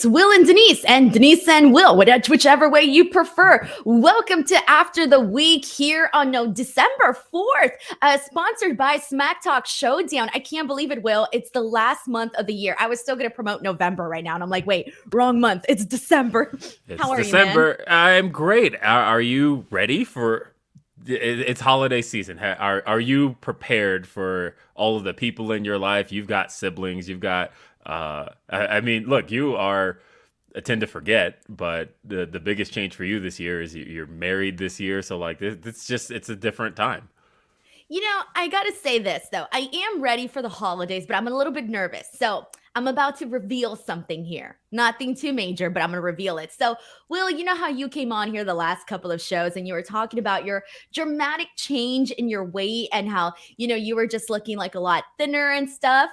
It's Will and Denise and Will, whichever way you prefer. Welcome to After the Week here on December 4th, sponsored by SmackTalk Showdown. I can't believe it, Will. It's the last month of the year. I was still going to promote November right now, and I'm like, wait, wrong month. It's December. How are December. you, man? I'm great. Are you ready for it's holiday season? Are you prepared for all of the people in your life? You've got siblings. You've got I mean, look, I tend to forget, but the biggest change for you this year is you're married this year. So like it's a different time. I got to say this, though. I am ready for the holidays, but I'm a little bit nervous. So I'm about to reveal something here. Nothing too major, but I'm going to reveal it. So, Will, you know how you came on here the last couple of shows and you were talking about your dramatic change in your weight and how, you were just looking like a lot thinner and stuff?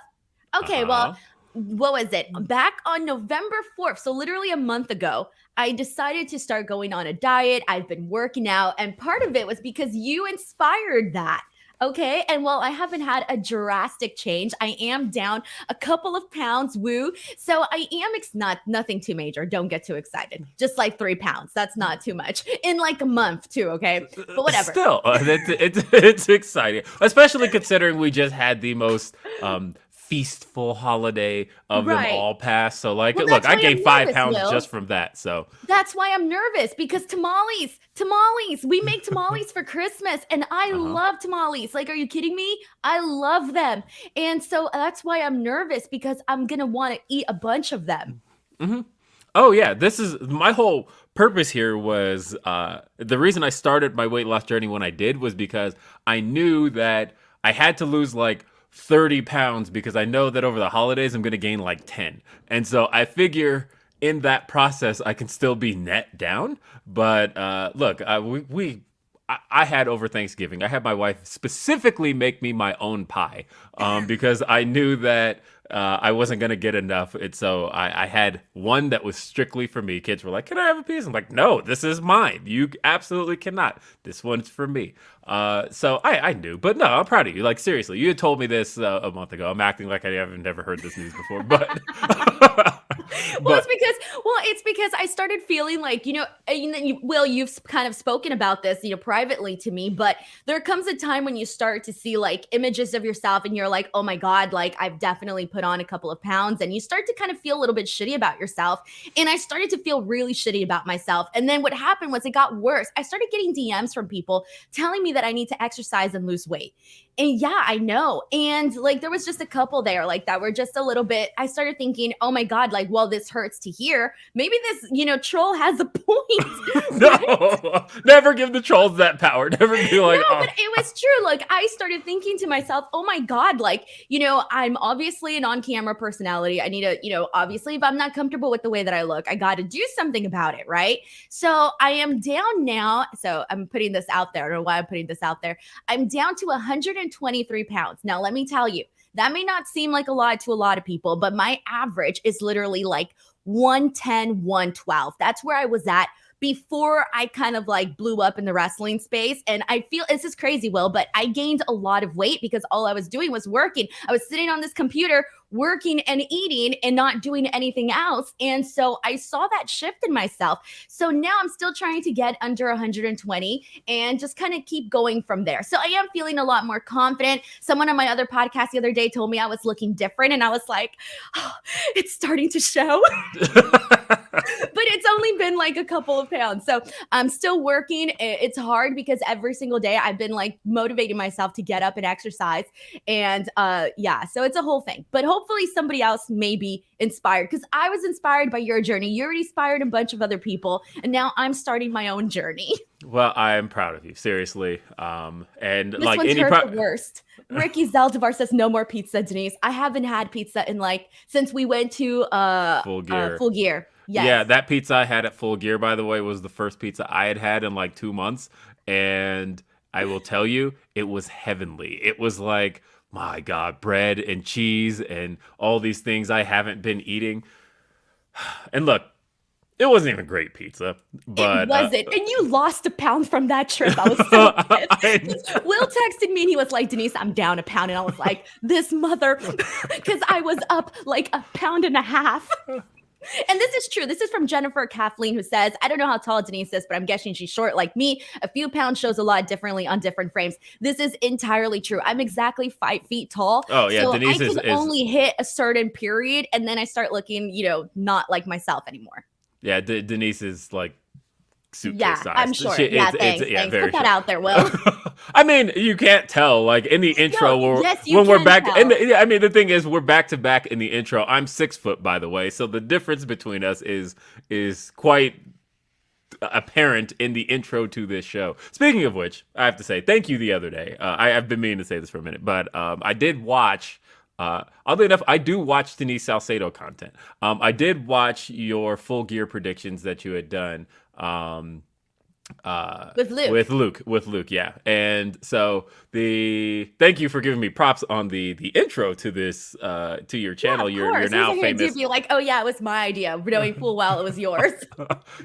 Okay, well, what was it? Back on November 4th, so literally a month ago, I decided to start going on a diet. I've been working out, and part of it was because you inspired that. Okay. And while I haven't had a drastic change, I am down a couple of pounds. Woo. So I am nothing too major. Don't get too excited. Just like 3 pounds. That's not too much in like a month too. Okay. But whatever. Still, it's exciting, especially considering we just had the most feastful holiday of them all pass. So like, look, I gained 5 pounds just from that. So that's why I'm nervous, because tamales, we make tamales for Christmas, and I love tamales. Like, are you kidding me? I love them. And so that's why I'm nervous, because I'm going to want to eat a bunch of them. Mm-hmm. Oh yeah. This is my whole purpose here was, the reason I started my weight loss journey when I did was because I knew that I had to lose like 30 pounds, because I know that over the holidays I'm going to gain like 10. And so I figure in that process I can still be net down. But look, I had over Thanksgiving, I had my wife specifically make me my own pie, because I knew that I wasn't going to get enough. And so I had one that was strictly for me. Kids were like, can I have a piece? I'm like, no, this is mine. You absolutely cannot. This one's for me. So I knew, but no, I'm proud of you. Like, seriously, you had told me this a month ago. I'm acting like I haven't never heard this news before, but it's because I started feeling like, Will, you've kind of spoken about this, privately to me, but there comes a time when you start to see like images of yourself and you're like, oh my God, like I've definitely put on a couple of pounds, and you start to kind of feel a little bit shitty about yourself. And I started to feel really shitty about myself. And then what happened was it got worse. I started getting DMs from people telling me that I need to exercise and lose weight. And yeah, I know. And like, there was just a couple there like that were just a little bit, I started thinking, oh my God, like, well, this hurts to hear. Maybe this, troll has a point. No, never give the trolls that power. Never be like, no, but it was true. Like, I started thinking to myself, oh my God, like, I'm obviously an on-camera personality. I need to, obviously if I'm not comfortable with the way that I look, I got to do something about it. Right. So I am down now. So I'm putting this out there. I don't know why I'm putting this out there. I'm down to 123 pounds. Now, let me tell you, that may not seem like a lot to a lot of people, but my average is literally like 110, 112. That's where I was at before I kind of like blew up in the wrestling space. And I feel this is crazy, Will, but I gained a lot of weight because all I was doing was working. I was sitting on this computer working and eating and not doing anything else. And so I saw that shift in myself. So now I'm still trying to get under 120 and just kind of keep going from there. So I am feeling a lot more confident. Someone on my other podcast the other day told me I was looking different, and I was like, oh, it's starting to show. But it's only been like a couple of pounds. So I'm still working. It's hard because every single day I've been like motivating myself to get up and exercise. And so it's a whole thing. But hopefully somebody else may be inspired, because I was inspired by your journey. You already inspired a bunch of other people, and now I'm starting my own journey. Well, I am proud of you, seriously. And this like one's the worst. Ricky Zaldivar says no more pizza, Denise. I haven't had pizza in since we went to Full Gear. Full Gear. Yes. Yeah, that pizza I had at Full Gear, by the way, was the first pizza I had in like 2 months. And I will tell you, it was heavenly. It was like, my God, bread and cheese and all these things I haven't been eating. And look, it wasn't even great pizza, but it wasn't. And you lost a pound from that trip. I was so pissed. Will texted me and he was like, Denise, I'm down a pound. And I was like, this mother, because I was up like 1.5 pounds. And this is true. This is from Jennifer Kathleen, who says, I don't know how tall Denise is, but I'm guessing she's short like me. A few pounds shows a lot differently on different frames. This is entirely true. I'm exactly 5 feet tall. Oh yeah, So I Denise can is only hit a certain period, and then I start looking, not like myself anymore. yeah. Denise is like suitcase Yeah, size. I'm short. Yeah, thanks. Very Put that short. out there, Will. I mean, you can't tell. Like in the intro, yes, you when we're can back. tell. I mean, the thing is, we're back to back in the intro. I'm 6 foot, by the way, so the difference between us is quite apparent in the intro to this show. Speaking of which, I have to say thank you the other day. I've been meaning to say this for a minute, but I did watch. Oddly enough, I do watch Denise Salcedo content. I did watch your full gear predictions that you had done. With Luke, yeah. And so thank you for giving me props on the intro to this to your channel. You're now famous. Be like, oh yeah, it was my idea, knowing full well it was yours.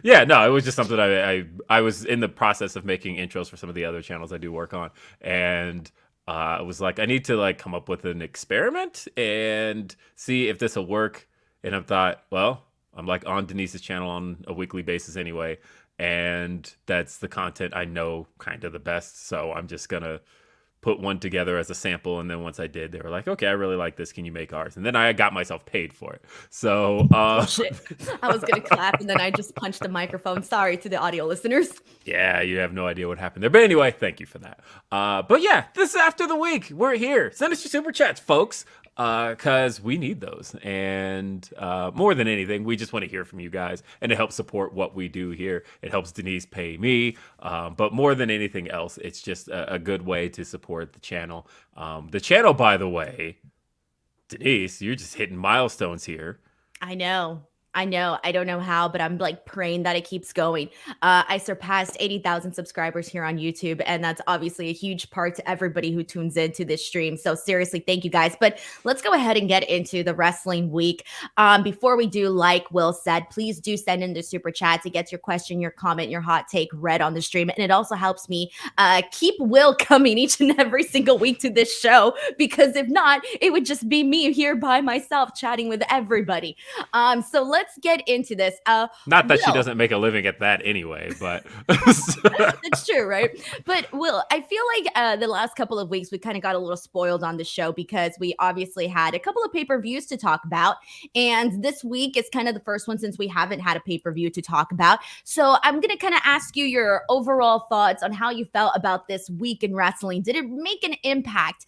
Yeah, no, it was just something I was in the process of making intros for some of the other channels I do work on, and I was like, I need to like come up with an experiment and see if this will work. And I thought, well, I'm like on Denise's channel on a weekly basis anyway, and that's the content I know kind of the best. So I'm just gonna put one together as a sample, and then once I did, they were like, okay, I really like this, can you make ours? And then I got myself paid for it. So shit. I was gonna clap, and then I just punched the microphone. Sorry to the audio listeners. Yeah, you have no idea what happened there, but anyway, thank you for that. But yeah, this is after the week. We're here. Send us your super chats, folks, because we need those. And more than anything, we just want to hear from you guys, and it helps support what we do here. It helps Denise pay me, but more than anything else, it's just a good way to support the channel. The channel, by the way, Denise, you're just hitting milestones here. I know. I don't know how, but I'm like praying that it keeps going. I surpassed 80,000 subscribers here on YouTube, and that's obviously a huge part to everybody who tunes into this stream. So seriously, thank you guys. But let's go ahead and get into the wrestling week. Before we do, like Will said, please do send in the super chat to get your question, your comment, your hot take read on the stream. And it also helps me keep Will coming each and every single week to this show, because if not, it would just be me here by myself chatting with everybody. So let's get into this. Not that she doesn't make a living at that anyway, but it's true, right? But Will, I feel like the last couple of weeks we kind of got a little spoiled on the show, because we obviously had a couple of pay-per-views to talk about, and this week is kind of the first one since we haven't had a pay-per-view to talk about. So I'm gonna kind of ask you your overall thoughts on how you felt about this week in wrestling. Did it make an impact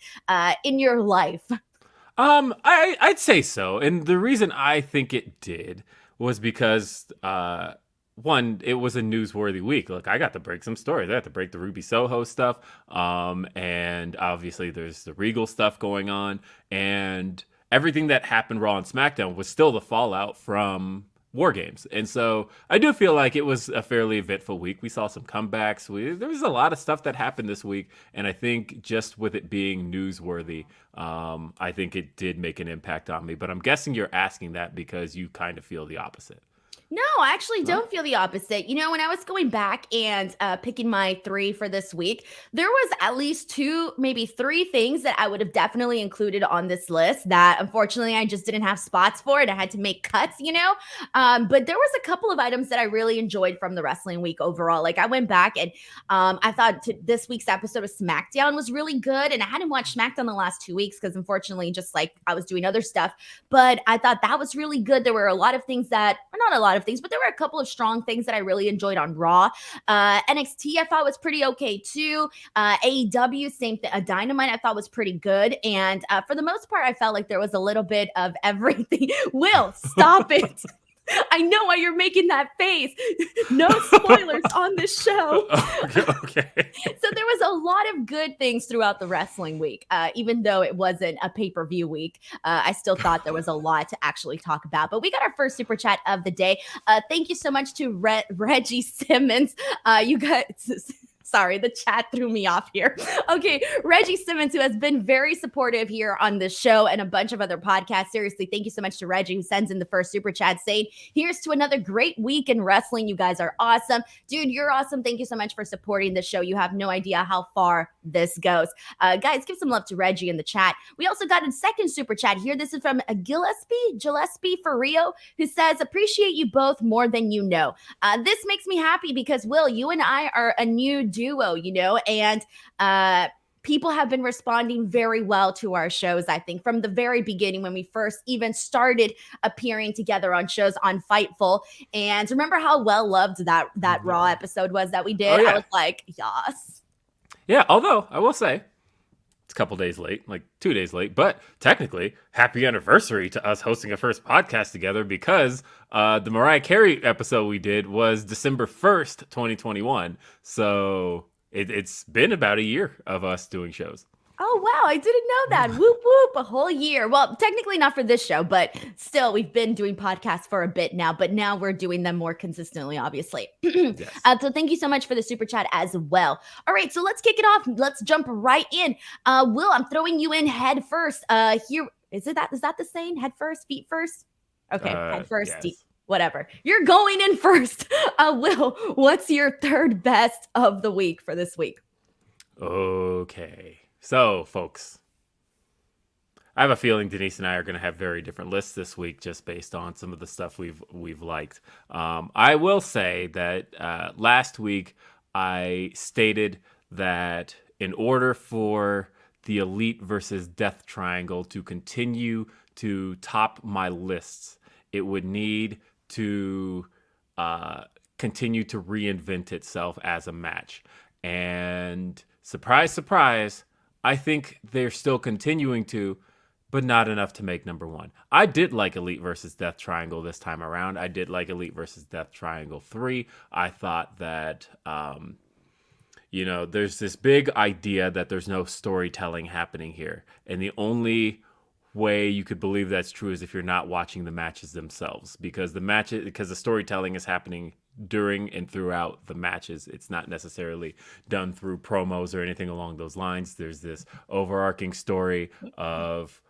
in your life? I'd say so. And the reason I think it did was because, one, it was a newsworthy week. Look, I got to break some stories. I got to break the Ruby Soho stuff. And obviously there's the Regal stuff going on. And everything that happened Raw and SmackDown was still the fallout from War Games. And so I do feel like it was a fairly eventful week. We saw some comebacks. There was a lot of stuff that happened this week. And I think just with it being newsworthy, I think it did make an impact on me. But I'm guessing you're asking that because you kind of feel the opposite. No, I actually don't feel the opposite. When I was going back and picking my 3 for this week, there was at least 2, maybe 3 things that I would have definitely included on this list that unfortunately I just didn't have spots for it. I had to make cuts, but there was a couple of items that I really enjoyed from the wrestling week overall. Like I went back and I thought this week's episode of SmackDown was really good. And I hadn't watched SmackDown the last 2 weeks because unfortunately just like I was doing other stuff, but I thought that was really good. There were a lot of things that, or not a lot of things, but there were a couple of strong things that I really enjoyed on Raw. NXT I thought was pretty okay too. AEW, same thing. Dynamite I thought was pretty good. And for the most part, I felt like there was a little bit of everything. Will, stop it. I know why you're making that face. No spoilers on this show. Okay. So there was a lot of good things throughout the wrestling week. Even though it wasn't a pay-per-view week, I still thought there was a lot to actually talk about. But we got our first super chat of the day. Thank you so much to Reggie Simmons. You guys... Sorry, the chat threw me off here. Okay, Reggie Simmons, who has been very supportive here on this show and a bunch of other podcasts. Seriously, thank you so much to Reggie, who sends in the first super chat saying, here's to another great week in wrestling. You guys are awesome. Dude, you're awesome. Thank you so much for supporting the show. You have no idea how far this goes. Guys, give some love to Reggie in the chat. We also got a second super chat here. This is from Gillespie for Rio, who says, appreciate you both more than you know. This makes me happy because, Will, you and I are a new duo, and people have been responding very well to our shows, I think, from the very beginning when we first even started appearing together on shows on Fightful. And remember how well loved that Raw episode was that we did? Oh, yeah. I was like, yes. Yeah, although I will say, it's a couple days late, like 2 days late, but technically, happy anniversary to us hosting a first podcast together because the Mariah Carey episode we did was December 1st, 2021. So it's been about a year of us doing shows. Oh, wow. I didn't know that. Whoop, whoop. A whole year. Well, technically not for this show, but still, we've been doing podcasts for a bit now, but now we're doing them more consistently, obviously. Yes. So thank you so much for the super chat as well. All right, so let's kick it off. Let's jump right in. Will, I'm throwing you in head first. Here, is that the saying? Head first, feet first? Okay, head first, yes. Deep. Whatever. You're going in first. Will, what's your third best of the week for this week? Okay. So, folks, I have a feeling Denise and I are going to have very different lists this week just based on some of the stuff we've liked. I will say that last week I stated that in order for the Elite versus Death Triangle to continue to top my lists, it would need to continue to reinvent itself as a match. And surprise, surprise, I think they're still continuing to, but not enough to make number one. I did like Elite versus Death Triangle this time around. I did like Elite versus Death Triangle 3. I thought that, there's this big idea that there's no storytelling happening here. And the only way you could believe that's true is if you're not watching the matches themselves, because the storytelling is happening during and throughout the matches. It's not necessarily done through promos or anything along those lines. There's this overarching story of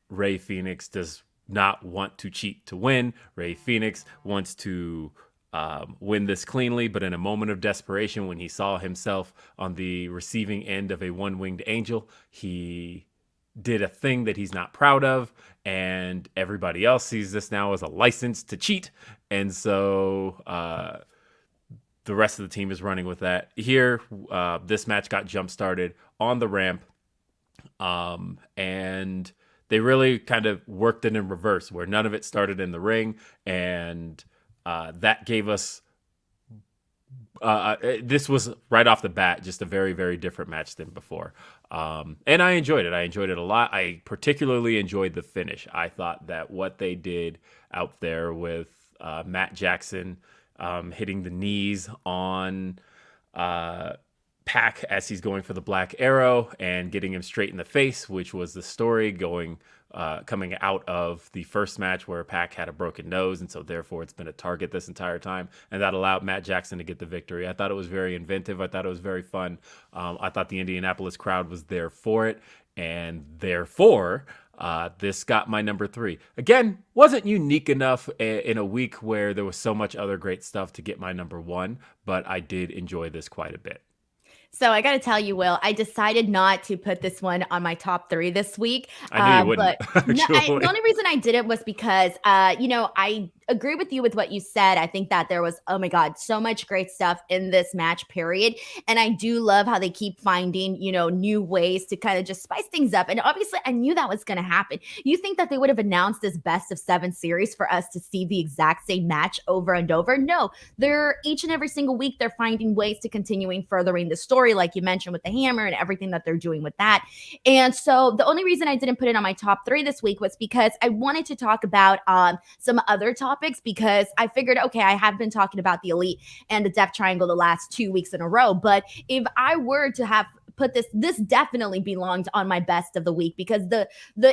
Rey Fenix does not want to cheat to win. Rey Fenix wants to win this cleanly, but in a moment of desperation, when he saw himself on the receiving end of a one-winged angel, he did a thing that he's not proud of, and everybody else sees this now as a license to cheat. And so the rest of the team is running with that. Here, this match got jump-started on the ramp, and they really kind of worked it in reverse, where none of it started in the ring, and that gave us this was right off the bat just a very, very different match than before. And I enjoyed it. I enjoyed it a lot. I particularly enjoyed the finish. I thought that what they did out there with Matt Jackson hitting the knees on Pac as he's going for the Black Arrow and getting him straight in the face, which was the story coming out of the first match where Pac had a broken nose, and so therefore it's been a target this entire time, and that allowed Matt Jackson to get the victory. I thought it was very inventive. I thought it was very fun. I thought the Indianapolis crowd was there for it, and therefore this got my number 3. Again, wasn't unique enough in a week where there was so much other great stuff to get my number 1, but I did enjoy this quite a bit. So I got to tell you, Will, I decided not to put this one on my top 3 this week. I knew you wouldn't. But the only reason I did it was because, I agree with you with what you said. I think that there was, oh my God, so much great stuff in this match period. And I do love how they keep finding, new ways to kind of just spice things up. And obviously I knew that was going to happen. You think that they would have announced this best of 7 series for us to see the exact same match over and over? No, they're each and every single week, they're finding ways to continuing furthering the story, like you mentioned with the hammer and everything that they're doing with that. And so the only reason I didn't put it on my top 3 this week was because I wanted to talk about some other topics, because I figured, okay, I have been talking about the Elite and the Death Triangle the last 2 weeks in a row, but if I were to have put this definitely belonged on my best of the week because the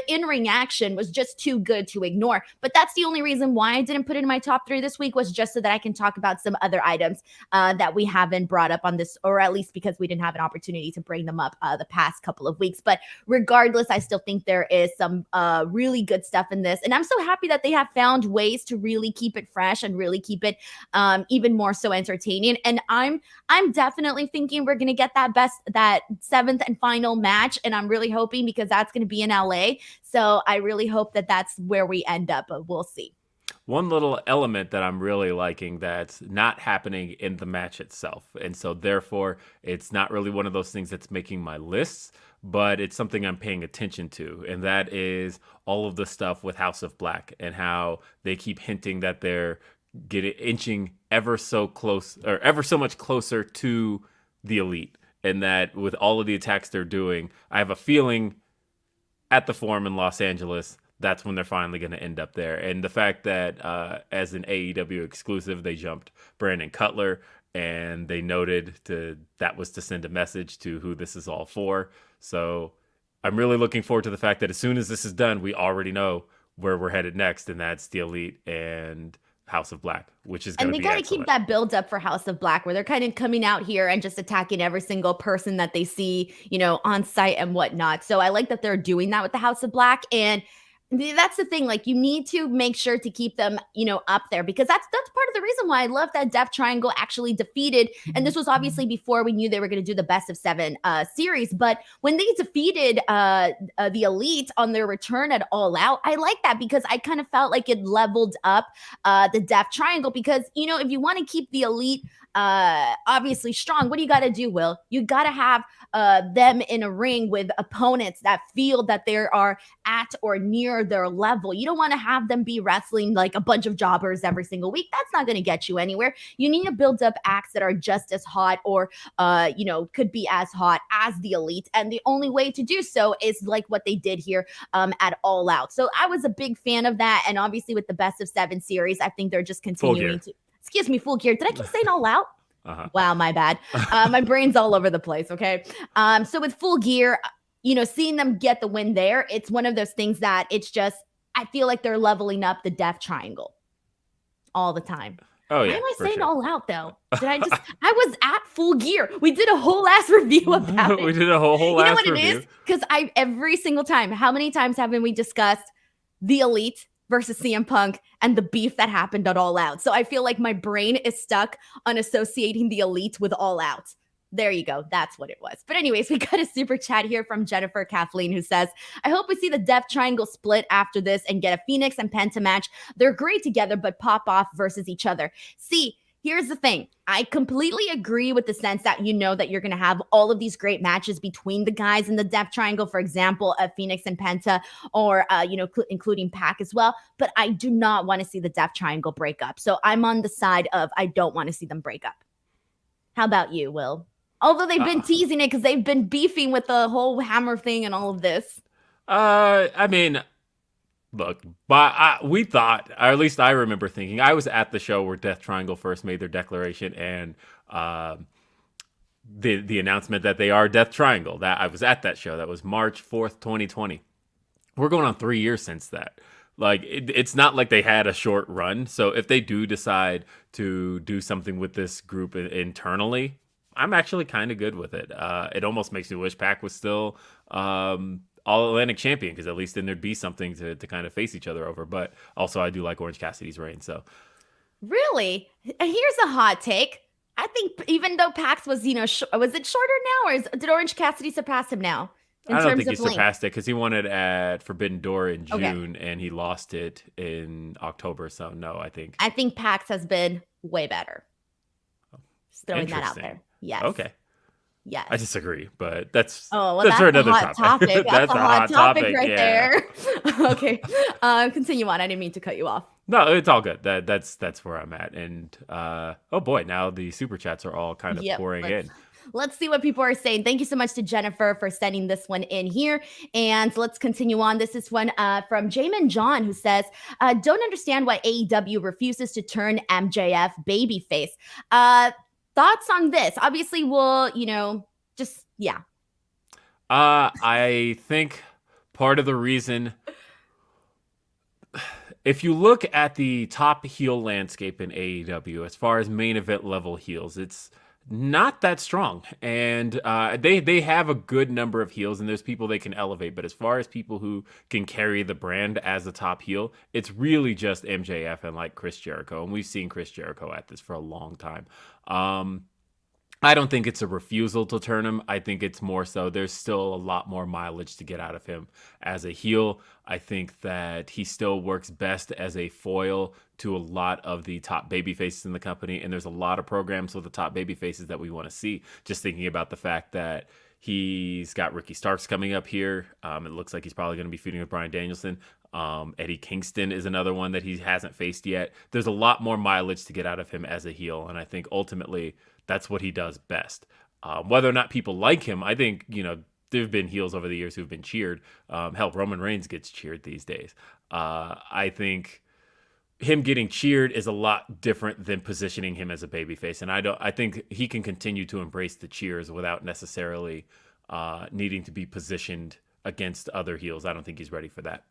in-ring action was just too good to ignore. But that's the only reason why I didn't put it in my top 3 this week, was just so that I can talk about some other items that we haven't brought up on this, or at least because we didn't have an opportunity to bring them up the past couple of weeks. But regardless, I still think there is some really good stuff in this. And I'm so happy that they have found ways to really keep it fresh and really keep it even more so entertaining. And I'm definitely thinking we're going to get that 7th and final match. And I'm really hoping, because that's going to be in LA. So I really hope that that's where we end up, but we'll see. One little element that I'm really liking that's not happening in the match itself. And so therefore, it's not really one of those things that's making my lists, but it's something I'm paying attention to. And that is all of the stuff with House of Black and how they keep hinting that they're inching ever so close, or ever so much closer to the Elite. And that with all of the attacks they're doing, I have a feeling at the Forum in Los Angeles, that's when they're finally going to end up there. And the fact that as an AEW exclusive, they jumped Brandon Cutler, and they noted that was to send a message to who this is all for. So I'm really looking forward to the fact that as soon as this is done, we already know where we're headed next, and that's the Elite and House of Black, which is going to be excellent. And they got to keep that build up for House of Black, where they're kind of coming out here and just attacking every single person that they see, on site and whatnot. So I like that they're doing that with the House of Black. And that's the thing, like, you need to make sure to keep them, up there, because that's part of the reason why I love that Death Triangle actually defeated. And this was obviously before we knew they were going to do the best of 7 series. But when they defeated the Elite on their return at All Out, I like that, because I kind of felt like it leveled up the Death Triangle. Because, if you want to keep the Elite obviously strong, what do you got to do, Will? You got to have them in a ring with opponents that feel that they are at or near their level. You don't want to have them be wrestling like a bunch of jobbers every single week. That's not going to get you anywhere. You need to build up acts that are just as hot, or could be as hot as the Elite. And the only way to do so is like what they did here at All Out. So I was a big fan of that. And obviously with the best of 7 series, I think they're just continuing to. Excuse me, Full Gear. Did I keep saying All Out? Uh-huh. Wow, my bad. My brain's all over the place, okay? So with Full Gear, seeing them get the win there, it's one of those things that it's just, I feel like they're leveling up the Death Triangle all the time. Oh, yeah. Why am I saying All Out, though? I was at Full Gear. We did a whole ass review about it. We did a whole ass review. You know what it is? Because every single time, how many times haven't we discussed the Elite versus CM Punk and the beef that happened at All Out? So I feel like my brain is stuck on associating the Elite with All Out. There you go. That's what it was. But anyways, we got a super chat here from Jennifer Kathleen, who says, I hope we see the Death Triangle split after this and get a Phoenix and Penta match. They're great together, but pop off versus each other. See, here's the thing. I completely agree with the sense that that you're going to have all of these great matches between the guys in the Death Triangle, for example, Phoenix and Penta, or, including Pac as well. But I do not want to see the Death Triangle break up. So I'm on the side of I don't want to see them break up. How about you, Will? Although they've been teasing it because they've been beefing with the whole hammer thing and all of this. I mean, look, but we thought, or at least I remember thinking, I was at the show where Death Triangle first made their declaration and the announcement that they are Death Triangle. That I was at that show. That was March 4th, 2020. We're going on 3 years since that. Like, it's not like they had a short run. So if they do decide to do something with this group internally, I'm actually kind of good with it. It almost makes me wish Pac was still All-Atlantic champion, because at least then there'd be something to kind of face each other over. But also, I do like Orange Cassidy's reign. So, really, here's a hot take. I think even though Pac was, was it shorter now, or did Orange Cassidy surpass him now? I don't think he surpassed it, because he won it at Forbidden Door in June, and he lost it in October. So no, I think Pac has been way better. Just throwing that out there. Yes. Okay. Yes. I disagree, but that's that's for another topic. That's a hot topic right there. Okay. Continue on. I didn't mean to cut you off. No, it's all good. That's where I'm at. And oh boy, now the super chats are all kind of pouring in. Let's see what people are saying. Thank you so much to Jennifer for sending this one in here. And let's continue on. This is one from Jamin John, who says, don't understand why AEW refuses to turn MJF babyface. Thoughts on this? Obviously, we'll, I think part of the reason, if you look at the top heel landscape in AEW, as far as main event level heels, it's not that strong, and they have a good number of heels, and there's people they can elevate. But as far as people who can carry the brand as a top heel, it's really just MJF and like Chris Jericho, and we've seen Chris Jericho at this for a long time. I don't think it's a refusal to turn him. I think it's more so there's still a lot more mileage to get out of him as a heel. I think that he still works best as a foil to a lot of the top baby faces in the company. And there's a lot of programs with the top baby faces that we want to see. Just thinking about the fact that he's got Ricky Starks coming up here. It looks like he's probably going to be feuding with Bryan Danielson. Eddie Kingston is another one that he hasn't faced yet. There's a lot more mileage to get out of him as a heel. And I think ultimately that's what he does best. Whether or not people like him, I think, there have been heels over the years who've been cheered. Hell, Roman Reigns gets cheered these days. I think him getting cheered is a lot different than positioning him as a babyface. And I think he can continue to embrace the cheers without necessarily needing to be positioned against other heels. I don't think he's ready for that.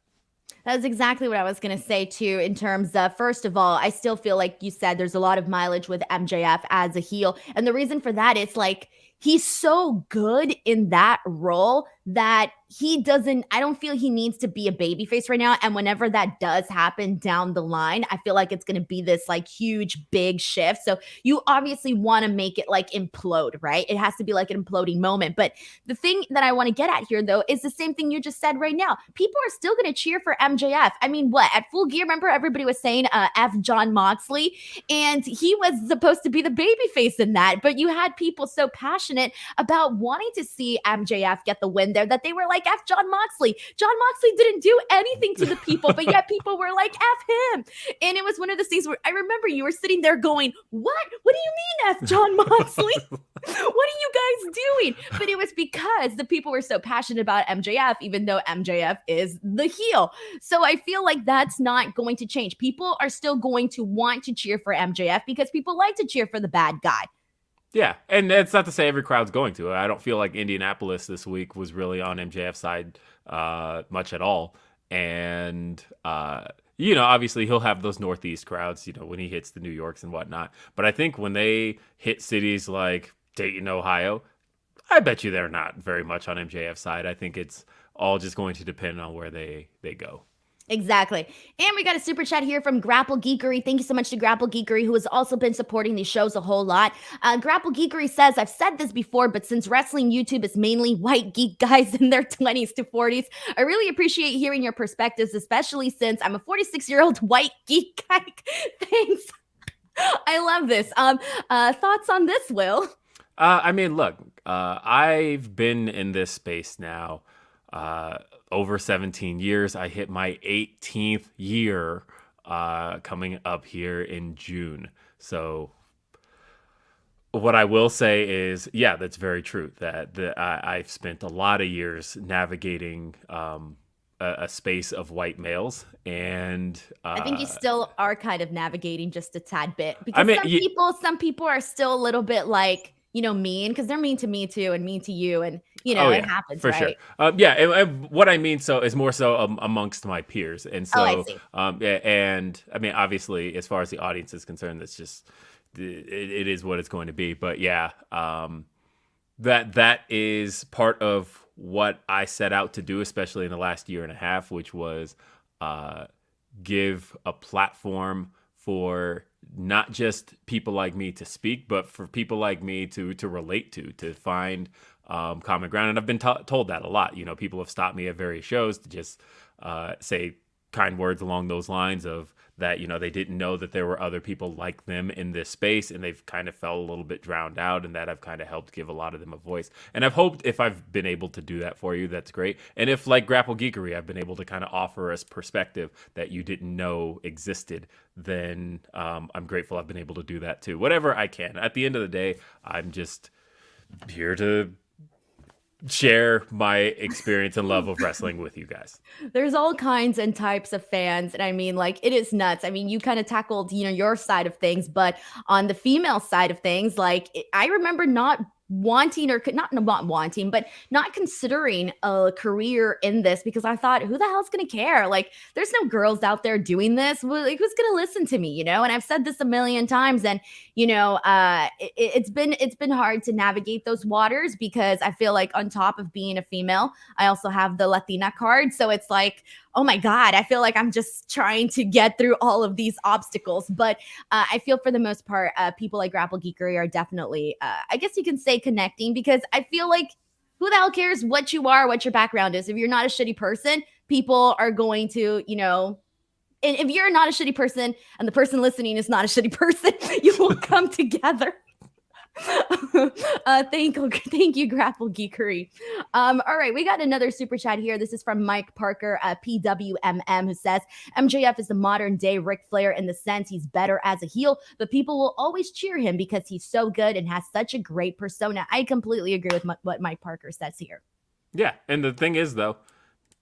That's exactly what I was going to say, too, in terms of, first of all, I still feel like you said there's a lot of mileage with MJF as a heel. And the reason for that is like he's so good in that role that I don't feel he needs to be a babyface right now. And whenever that does happen down the line, I feel like it's going to be this like huge, big shift. So you obviously want to make it like implode, right? It has to be like an imploding moment. But the thing that I want to get at here, though, is the same thing you just said right now. People are still going to cheer for MJF. I mean, what? At Full Gear, remember everybody was saying F John Moxley, and he was supposed to be the babyface in that. But you had people so passionate about wanting to see MJF get the win there that they were like, F John Moxley. John Moxley didn't do anything to the people, but yet people were like, F him. And it was one of those things where I remember you were sitting there going, what? What do you mean F John Moxley? What are you guys doing? But it was because the people were so passionate about MJF, even though MJF is the heel. So I feel like that's not going to change. People are still going to want to cheer for MJF because people like to cheer for the bad guy. Yeah, and that's not to say every crowd's going to. I don't feel like Indianapolis this week was really on MJF's side much at all. And, obviously he'll have those Northeast crowds, when he hits the New Yorks and whatnot. But I think when they hit cities like Dayton, Ohio, I bet you they're not very much on MJF's side. I think it's all just going to depend on where they go. Exactly. And we got a super chat here from Grapple Geekery. Thank you so much to Grapple Geekery, who has also been supporting these shows a whole lot. Grapple Geekery says, I've said this before, but since wrestling YouTube is mainly white geek guys in their 20s to 40s, I really appreciate hearing your perspectives, especially since I'm a 46-year-old white geek guy. Thanks. I love this. Thoughts on this, Will? Look, I've been in this space now over 17 years. I hit my 18th year coming up here in June. So what I will say is, yeah, that's very true. That I've spent a lot of years navigating a space of white males, and I think you still are kind of navigating just a tad bit because some people are still a little bit like, mean, because they're mean to me too and mean to you, and it happens, for right? Sure. And what I mean is more so amongst my peers, and so I see. and I mean, obviously, as far as the audience is concerned, that's just it is what it's going to be. But yeah, that is part of what I set out to do, especially in the last year and a half, which was give a platform for not just people like me to speak, but for people like me to relate to find common ground. And I've been told that a lot. People have stopped me at various shows to just say kind words along those lines of that, they didn't know that there were other people like them in this space, and they've kind of felt a little bit drowned out, and that I've kind of helped give a lot of them a voice. And I've hoped if I've been able to do that for you, that's great. And if, like Grapple Geekery, I've been able to kind of offer us perspective that you didn't know existed, then I'm grateful I've been able to do that too. Whatever I can. At the end of the day, I'm just here to share my experience and love of wrestling with you guys. There's all kinds and types of fans, and I mean, like, it is nuts. I mean, you kind of tackled your side of things, but on the female side of things, like, I remember not wanting or not wanting, but not considering a career in this because I thought, who the hell's going to care? Like, there's no girls out there doing this. Like, who's going to listen to me? And I've said this a million times, and it's been hard to navigate those waters because I feel like on top of being a female, I also have the Latina card, so it's like, oh my God, I feel like I'm just trying to get through all of these obstacles. But I feel for the most part, people like Grapple Geekery are definitely, I guess you can say, connecting, because I feel like who the hell cares what you are, what your background is? If you're not a shitty person, people are going to, and if you're not a shitty person and the person listening is not a shitty person, you will come together. Thank you, Grapple Geekery. All right, we got another super chat here. This is from Mike Parker, PWMM, who says MJF is the modern day Ric Flair in the sense he's better as a heel, but people will always cheer him because he's so good and has such a great persona. I completely agree with what Mike Parker says here. Yeah, and the thing is, though,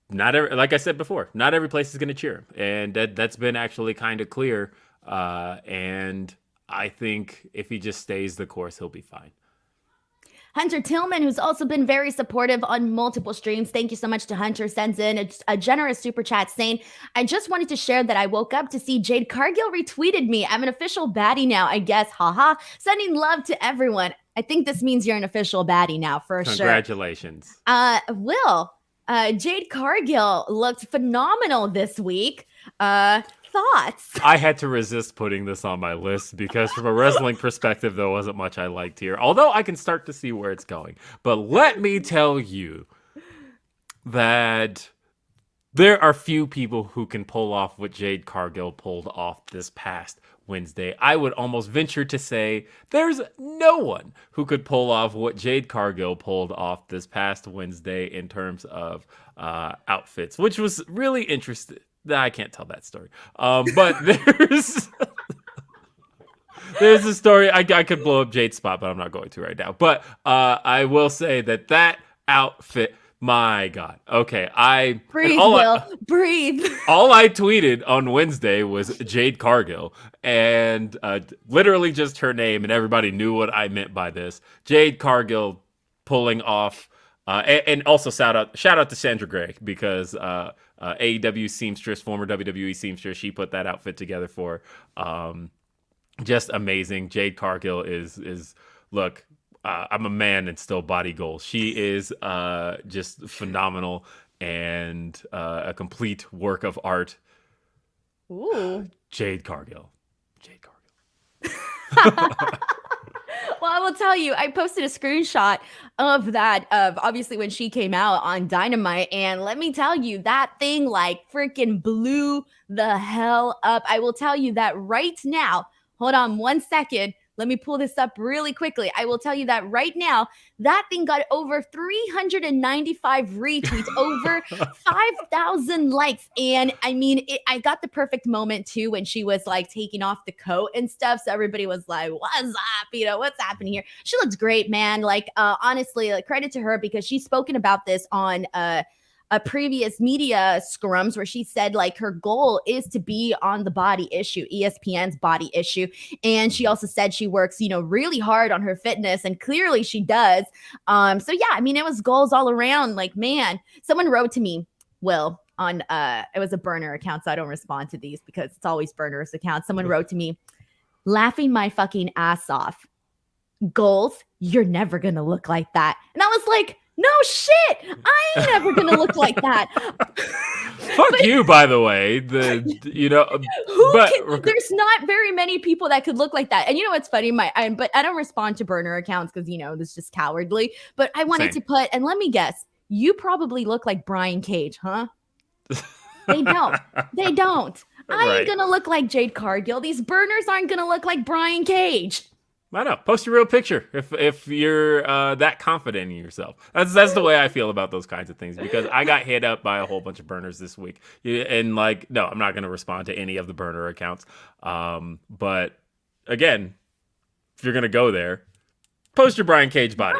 like I said before, not every place is going to cheer him, and that's been actually kind of clear. And I think if he just stays the course, he'll be fine. Hunter Tillman, who's also been very supportive on multiple streams. Thank you so much to Hunter. Sends in a generous super chat saying, I just wanted to share that I woke up to see Jade Cargill retweeted me. I'm an official baddie now, I guess. Haha. Sending love to everyone. I think this means you're an official baddie now for sure. Congratulations. Will, Jade Cargill looked phenomenal this week. Thoughts? I had to resist putting this on my list because from a wrestling perspective, there wasn't much I liked here. Although I can start to see where it's going. But let me tell you that there are few people who can pull off what Jade Cargill pulled off this past Wednesday. I would almost venture to say there's no one who could pull off what Jade Cargill pulled off this past Wednesday in terms of outfits, which was really interesting. I can't tell that story. But there's a story. I could blow up Jade's spot, but I'm not going to right now. But I will say that outfit, my God. Okay, breathe, Will. Breathe. All I tweeted on Wednesday was Jade Cargill, and literally just her name, and everybody knew what I meant by this. Jade Cargill pulling off, and also shout out to Sandra Gray because AEW seamstress, former WWE seamstress, she put that outfit together for. Just amazing. Jade Cargill is look. I'm a man and still body goals. She is just phenomenal and a complete work of art. Ooh. Jade Cargill. Well, I will tell you, I posted a screenshot of that, of obviously when she came out on Dynamite. And let me tell you, that thing like freaking blew the hell up. I will tell you that right now. Hold on 1 second. Let me pull this up really quickly. I will tell you that right now, that thing got over 395 retweets, over 5,000 likes. And I mean, I got the perfect moment too when she was like taking off the coat and stuff. So everybody was like, what's up? What's happening here? She looks great, man. Like, honestly, like, credit to her because she's spoken about this on a previous media scrums where she said like her goal is to be on the body issue, ESPN's body issue. And she also said she works, really hard on her fitness, and clearly she does. So yeah, I mean, it was goals all around. Like, man, someone wrote to me, Will, on it was a burner account, so I don't respond to these because it's always burners accounts. Someone wrote to me, laughing my fucking ass off. Goals, you're never gonna look like that. And I was like, no shit, I ain't never gonna look like that. Fuck you, by the way. There's not very many people that could look like that. And you know what's funny? But I don't respond to burner accounts because this is just cowardly. But I wanted to put, and let me guess, you probably look like Brian Cage, huh? They don't. I ain't gonna look like Jade Cargill. These burners aren't gonna look like Brian Cage. I know. Post your real picture if you're that confident in yourself. That's the way I feel about those kinds of things because I got hit up by a whole bunch of burners this week. And like, no, I'm not going to respond to any of the burner accounts. But again, if you're going to go there, post your Brian Cage body.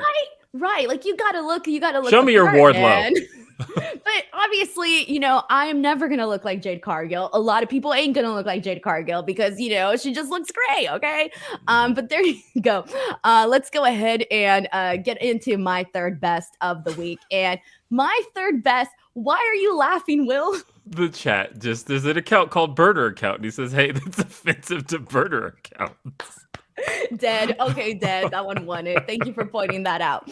Right. Like you got to look. Show me your Wardlow. Man. But obviously, I am never going to look like Jade Cargill. A lot of people ain't going to look like Jade Cargill because, she just looks great. Okay. But there you go. Let's go ahead and get into my third best of the week. And my third best, why are you laughing, Will? The chat just, there's an account called Birder Account, and he says, hey, that's offensive to Birder accounts. Dead. Okay, dead. That one won it. Thank you for pointing that out.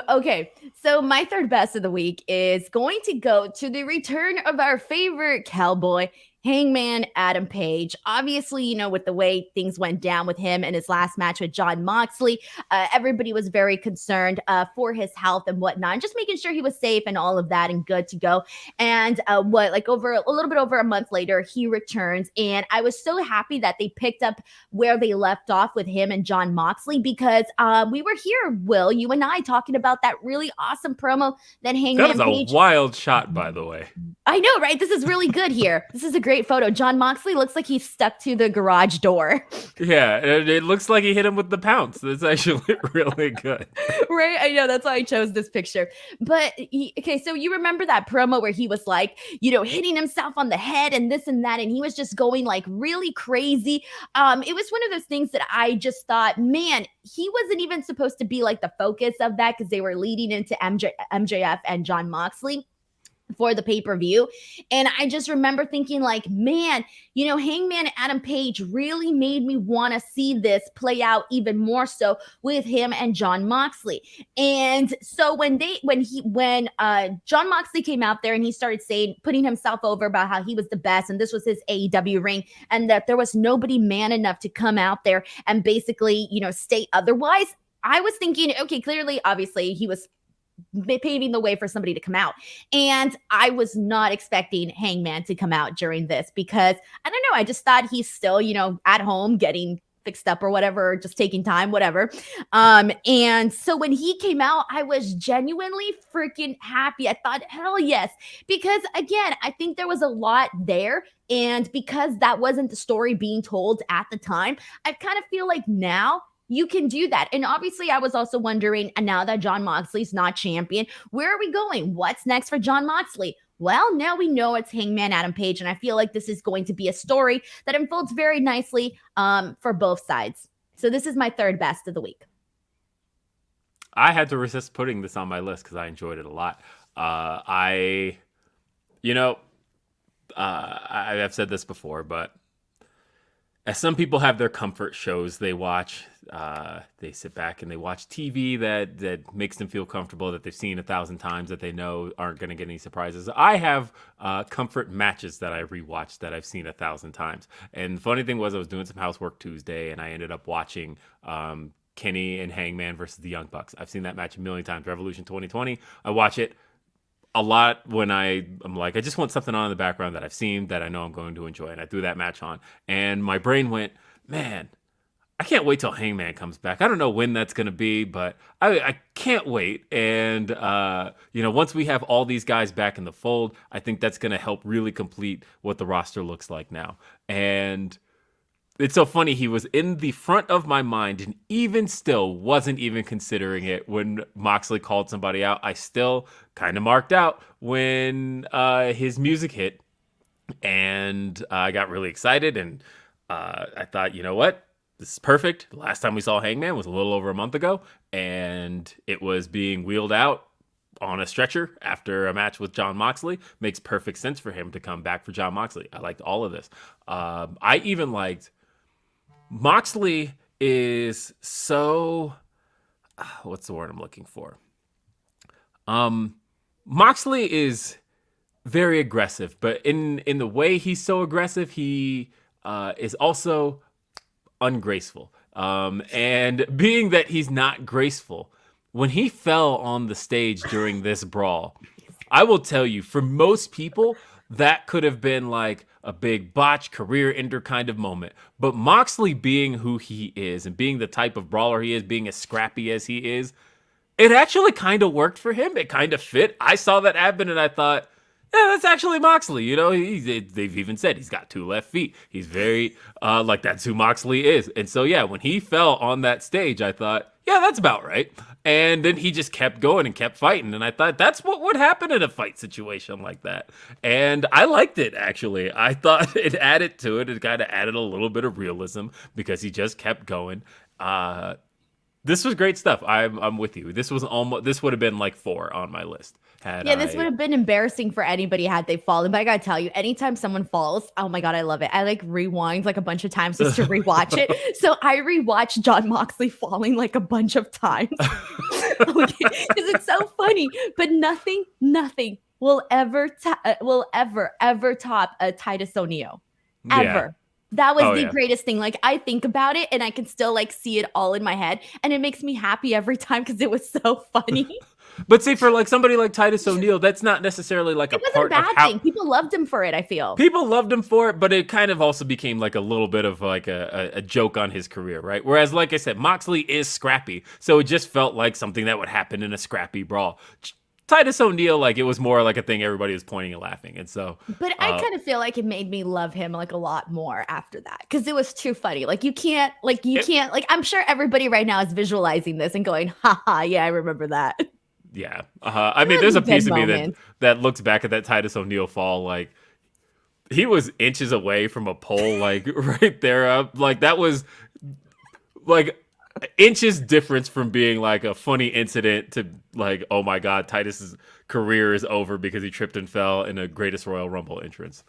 Okay, so my third best of the week is going to go to the return of our favorite cowboy, Hangman Adam Page. Obviously, with the way things went down with him in his last match with Jon Moxley, everybody was very concerned for his health and whatnot, and just making sure he was safe and all of that and good to go. And over a little bit over a month later, he returns, and I was so happy that they picked up where they left off with him and Jon Moxley because we were here, Will, you and I, talking about that really awesome promo that Hangman That was Page. a wild shot, by the way. I know, right? This is really good here. This is a great photo. Jon Moxley looks like he's stuck to the garage door. Yeah, it looks like he hit him with the pounce. That's actually really good. Right? I know. That's why I chose this picture. But, okay, so you remember that promo where he was like, hitting himself on the head and this and that, and he was just going like really crazy. It was one of those things that I just thought, man, he wasn't even supposed to be like the focus of that because they were leading into MJF and Jon Moxley for the pay-per-view. And I just remember thinking like, man, Hangman Adam Page really made me want to see this play out even more so with him and Jon Moxley. And so when Jon Moxley came out there and he started putting himself over about how he was the best and this was his AEW ring and that there was nobody man enough to come out there and basically, state otherwise, I was thinking, okay, clearly, obviously he was paving the way for somebody to come out. And I was not expecting Hangman to come out during this because, I don't know, I just thought he's still, at home getting fixed up or whatever, just taking time, whatever. And so when he came out, I was genuinely freaking happy. I thought, hell yes. Because again, I think there was a lot there. And because that wasn't the story being told at the time, I kind of feel like now you can do that. And obviously, I was also wondering, and now that Jon Moxley's not champion, where are we going? What's next for Jon Moxley? Well, now we know it's Hangman Adam Page, and I feel like this is going to be a story that unfolds very nicely for both sides. So this is my third best of the week. I had to resist putting this on my list because I enjoyed it a lot. I've said this before, but as some people have their comfort shows they watch, they sit back and they watch TV that makes them feel comfortable, that they've seen 1,000 times, that they know aren't going to get any surprises. I have comfort matches that I rewatched that I've seen 1,000 times. And the funny thing was I was doing some housework Tuesday and I ended up watching Kenny and Hangman versus the Young Bucks. I've seen that match a million times. Revolution 2020. I watch it a lot when I'm like, I just want something on in the background that I've seen that I know I'm going to enjoy. And I threw that match on. And my brain went, man, I can't wait till Hangman comes back. I don't know when that's going to be, but I can't wait. And, once we have all these guys back in the fold, I think that's going to help really complete what the roster looks like now. And it's so funny. He was in the front of my mind and even still wasn't even considering it when Moxley called somebody out. I still kind of marked out when his music hit and I got really excited and I thought, you know what? This is perfect. The last time we saw Hangman was a little over a month ago and it was being wheeled out on a stretcher after a match with Jon Moxley. Makes perfect sense for him to come back for Jon Moxley. I liked all of this. I even liked Moxley is so, what's the word I'm looking for? Moxley is very aggressive, but in the way he's so aggressive, he is also ungraceful. And being that he's not graceful, when he fell on the stage during this brawl, I will tell you, for most people, that could have been like a big botch, career ender kind of moment. But Moxley being who he is and being the type of brawler he is, being as scrappy as he is, it actually kind of worked for him. It kind of fit. I saw that happen and I thought, yeah, that's actually Moxley. They've even said he's got 2 left feet. He's very, that's who Moxley is. And so, yeah, when he fell on that stage, I thought, yeah, that's about right. And then he just kept going and kept fighting. And I thought that's what would happen in a fight situation like that. And I liked it, actually. I thought it added to it. It kind of added a little bit of realism because he just kept going. This was great stuff. I'm with you. This would have been like 4 on my list. This would have been embarrassing for anybody had they fallen. But I gotta tell you, anytime someone falls, oh my God, I love it. I like rewind like a bunch of times just to rewatch it. So I rewatched Jon Moxley falling like a bunch of times because it's so funny. But nothing will ever top a Titus O'Neil. Ever. Yeah. That was the greatest thing. Like, I think about it and I can still like see it all in my head. And it makes me happy every time because it was so funny. But see, for like somebody like Titus O'Neil, that's not necessarily like it a part of how... It wasn't a bad thing. People loved him for it, I feel. People loved him for it, but it kind of also became like a little bit of like a joke on his career, right? Whereas, like I said, Moxley is scrappy. So it just felt like something that would happen in a scrappy brawl. Titus O'Neil, like, it was more like a thing everybody was pointing and laughing. And so, but I kind of feel like it made me love him like a lot more after that because it was too funny. Like, you can't, I'm sure everybody right now is visualizing this and going, haha, yeah, I remember that. Yeah. I mean, there's a piece of me that looks back at that Titus O'Neil fall. Like, he was inches away from a pole, like, right there. Like, that was, like, inches difference from being like a funny incident to like, oh my God, Titus's career is over because he tripped and fell in a Greatest Royal Rumble entrance.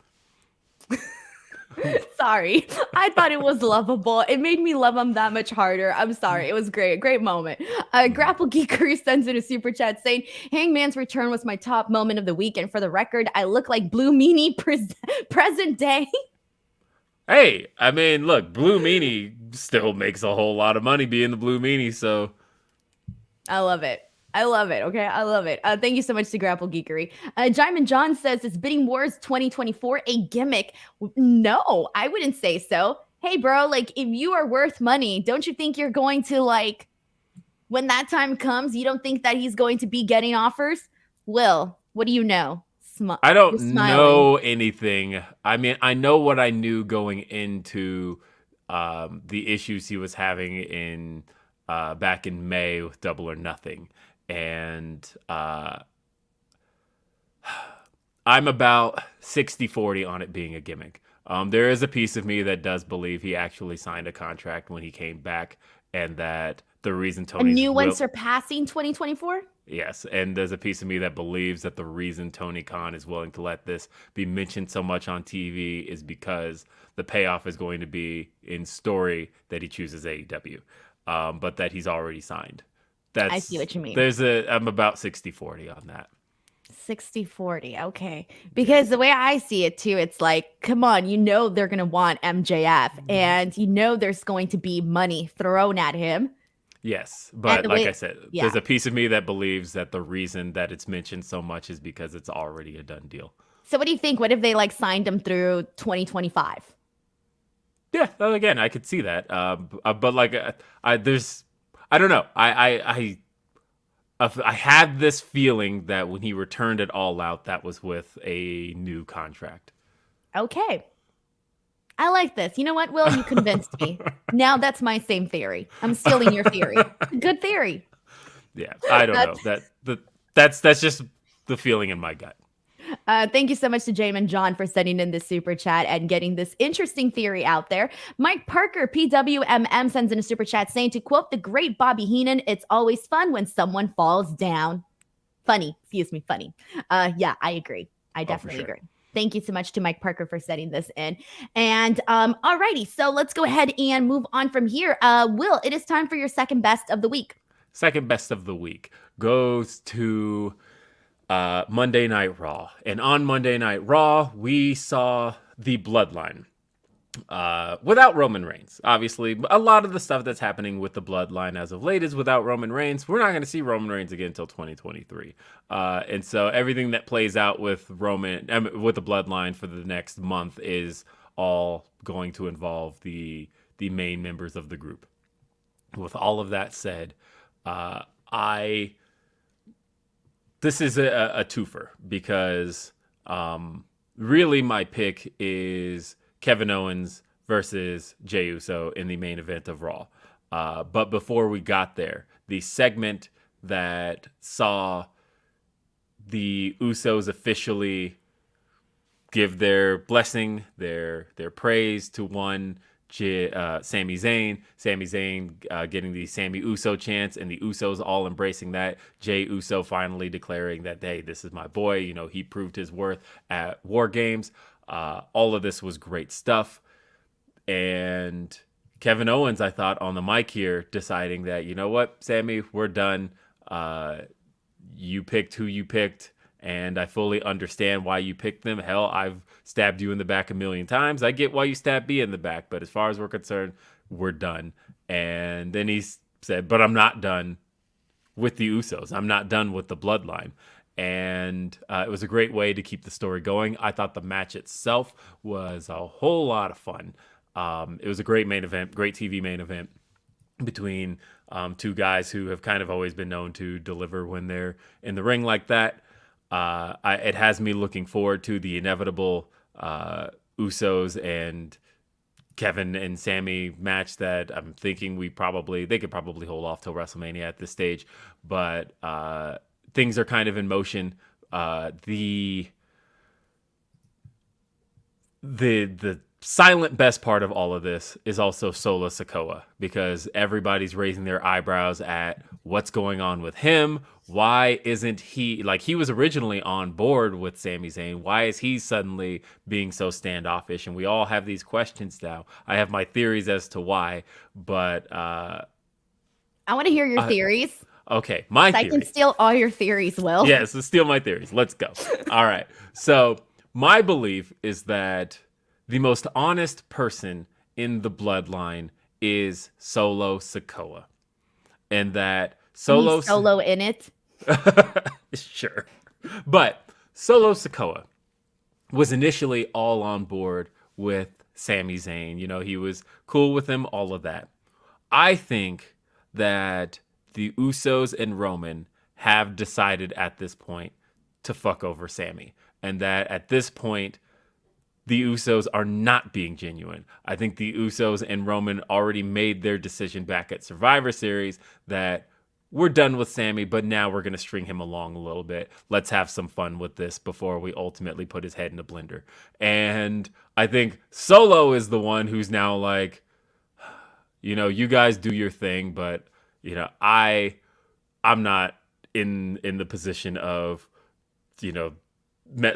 Sorry. I thought it was lovable. It made me love him that much harder. I'm sorry. It was great. Great moment. Grapple Geekery sends in a super chat saying, Hangman's return was my top moment of the week. And for the record, I look like Blue Meanie present day. Hey, I mean, look, Blue Meanie still makes a whole lot of money being the Blue Meanie, so. I love it. Okay, I love it. Thank you so much to Grapple Geekery. Jaimin John says, is Bidding Wars 2024 a gimmick? No, I wouldn't say so. Hey, bro, like, if you are worth money, don't you think you're going to, like, when that time comes, you don't think that he's going to be getting offers? Will, what do you know? I don't know anything. I mean, I know what I knew going into the issues he was having in back in May with Double or Nothing. And I'm about 60-40 on it being a gimmick. There is a piece of me that does believe he actually signed a contract when he came back, and that the reason Tony's... A new one surpassing 2024? Yes, and there's a piece of me that believes that the reason Tony Khan is willing to let this be mentioned so much on TV is because the payoff is going to be in story that he chooses AEW, but that he's already signed. I see what you mean. I'm about 60-40 on that. 60-40, okay. Because the way I see it too, it's like, come on, you know they're going to want MJF, and you know there's going to be money thrown at him. Yes, but I said, there's a piece of me that believes that the reason that it's mentioned so much is because it's already a done deal. So what do you think? What if they like signed him through 2025? Yeah, again, I could see that. But like, I don't know. I had this feeling that when he returned it All Out, that was with a new contract. Okay. I like this. You know what, Will? You convinced me. Now that's my same theory. I'm stealing your theory. Good theory. Yeah, I don't know. That's just the feeling in my gut. Thank you so much to Jamin John for sending in this super chat and getting this interesting theory out there. Mike Parker, PWMM, sends in a super chat saying, to quote the great Bobby Heenan, it's always fun when someone falls down. Funny. Yeah, I agree. I definitely agree. Thank you so much to Mike Parker for setting this in. And alrighty, so let's go ahead and move on from here. Will, it is time for your second best of the week. Second best of the week goes to Monday Night Raw. And on Monday Night Raw, we saw the Bloodline. Without Roman Reigns. Obviously, a lot of the stuff that's happening with the Bloodline as of late is without Roman Reigns. We're not going to see Roman Reigns again until 2023. And so everything that plays out with with the Bloodline for the next month is all going to involve the main members of the group. With all of that said, this is a twofer because really my pick is Kevin Owens versus Jey Uso in the main event of Raw. But before we got there, the segment that saw the Usos officially give their blessing, their praise to one Sami Zayn. Sami Zayn getting the Sami Uso chance, and the Usos all embracing that. Jey Uso finally declaring that, hey, this is my boy. You know, he proved his worth at War Games. All of this was great stuff. And Kevin Owens, I thought, on the mic here, deciding that, you know what, Sami, we're done. You picked who you picked, and I fully understand why you picked them. Hell, I've stabbed you in the back a million times. I get why you stabbed me in the back, but as far as we're concerned, we're done. And then he said, but I'm not done with the Usos. I'm not done with the bloodline. And it was a great way to keep the story going. I thought the match itself was a whole lot of fun. It was a great main event, great TV main event between two guys who have kind of always been known to deliver when they're in the ring like that. It has me looking forward to the inevitable Usos and Kevin and Sami match that I'm thinking they could probably hold off till WrestleMania at this stage, but things are kind of in motion. The silent best part of all of this is also Solo Sikoa, because everybody's raising their eyebrows at what's going on with him. Why isn't he, like, he was originally on board with Sami Zayn. Why is he suddenly being so standoffish? And we all have these questions now. I have my theories as to why, but I want to hear your theories. Okay, my theory. I can steal all your theories, Will. Yes, so steal my theories. Let's go. All right. So my belief is that the most honest person in the bloodline is Solo Sikoa. And that Solo in it? Sure. But Solo Sikoa was initially all on board with Sami Zayn. You know, he was cool with him, all of that. I think that the Usos and Roman have decided at this point to fuck over Sami. And that at this point, the Usos are not being genuine. I think the Usos and Roman already made their decision back at Survivor Series that we're done with Sami, but now we're going to string him along a little bit. Let's have some fun with this before we ultimately put his head in a blender. And I think Solo is the one who's now like, you know, you guys do your thing, but, you know, I'm not in the position of, you know,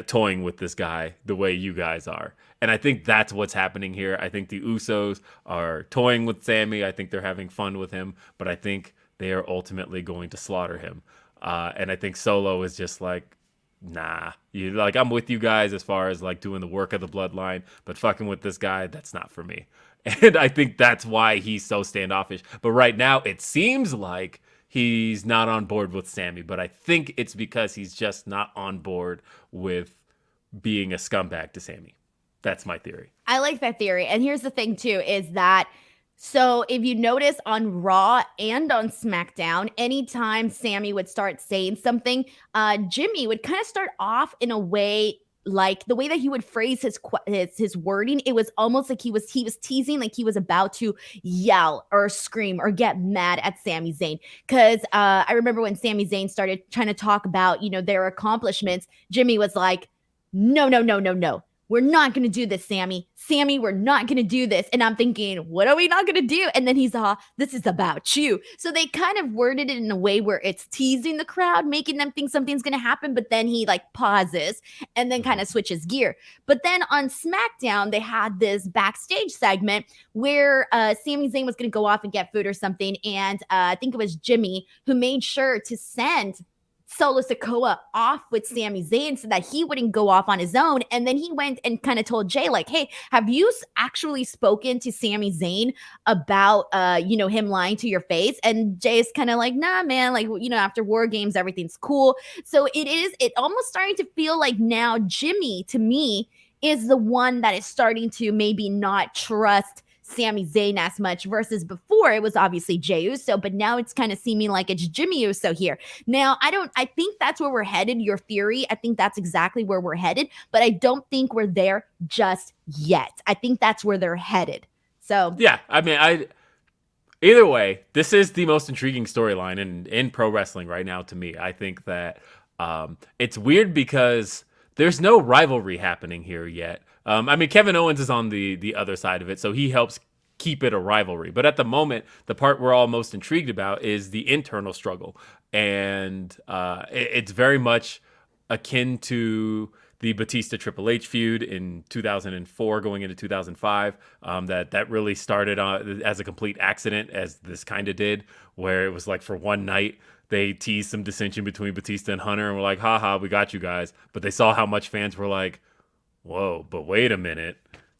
toying with this guy the way you guys are. And I think that's what's happening here. I think the Usos are toying with Sami. I think they're having fun with him, but I think they are ultimately going to slaughter him. And I think Solo is just like, nah, I'm with you guys as far as like doing the work of the bloodline, but fucking with this guy, that's not for me. And I think that's why he's so standoffish. But right now it seems like he's not on board with Sami, but I think it's because he's just not on board with being a scumbag to Sami. That's my theory. I like that theory. And here's the thing too, is that, so if you notice on Raw and on SmackDown, anytime Sami would start saying something, Jimmy would kind of start off in a way, like the way that he would phrase his wording, it was almost like he was teasing, like he was about to yell or scream or get mad at Sami Zayn. Because I remember when Sami Zayn started trying to talk about, you know, their accomplishments, Jimmy was like, no. We're not going to do this, Sami. Sami, we're not going to do this. And I'm thinking, what are we not going to do? And then he's this is about you. So they kind of worded it in a way where it's teasing the crowd, making them think something's going to happen. But then he like pauses and then kind of switches gear. But then on SmackDown, they had this backstage segment where Sami Zayn was going to go off and get food or something. And I think it was Jimmy who made sure to send Solo Sikoa off with Sami Zayn so that he wouldn't go off on his own. And then he went and kind of told Jay, like, hey, have you actually spoken to Sami Zayn about, him lying to your face? And Jay's kind of like, nah, man, like, you know, after War Games, everything's cool. So it almost starting to feel like now Jimmy, to me, is the one that is starting to maybe not trust Sami Zayn as much, versus before it was obviously Jey Uso, but now it's kind of seeming like it's Jimmy Uso here. Now, I think that's where we're headed. Your theory, I think that's exactly where we're headed, but I don't think we're there just yet. I think that's where they're headed. So yeah, I mean, Either way, this is the most intriguing storyline in pro wrestling right now to me. I think that it's weird because there's no rivalry happening here yet. I mean, Kevin Owens is on the other side of it, so he helps keep it a rivalry. But at the moment, the part we're all most intrigued about is the internal struggle. And it's very much akin to the Batista Triple H feud in 2004 going into 2005. That really started as a complete accident, as this kind of did, where it was like for one night they teased some dissension between Batista and Hunter and were like, haha, we got you guys. But they saw how much fans were like, whoa, but wait a minute.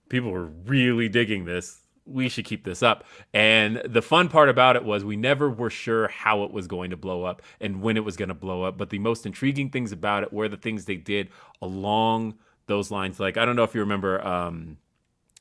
People were really digging this. We should keep this up. And the fun part about it was we never were sure how it was going to blow up and when it was going to blow up. But the most intriguing things about it were the things they did along those lines. Like, I don't know if you remember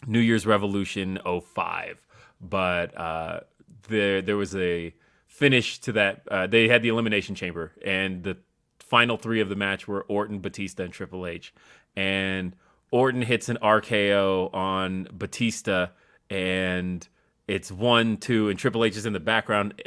New Year's Revolution '05, but there was a finish to that. They had the Elimination Chamber, and the final three of the match were Orton, Batista, and Triple H. And Orton hits an RKO on Batista, and it's 1-2, and Triple H is in the background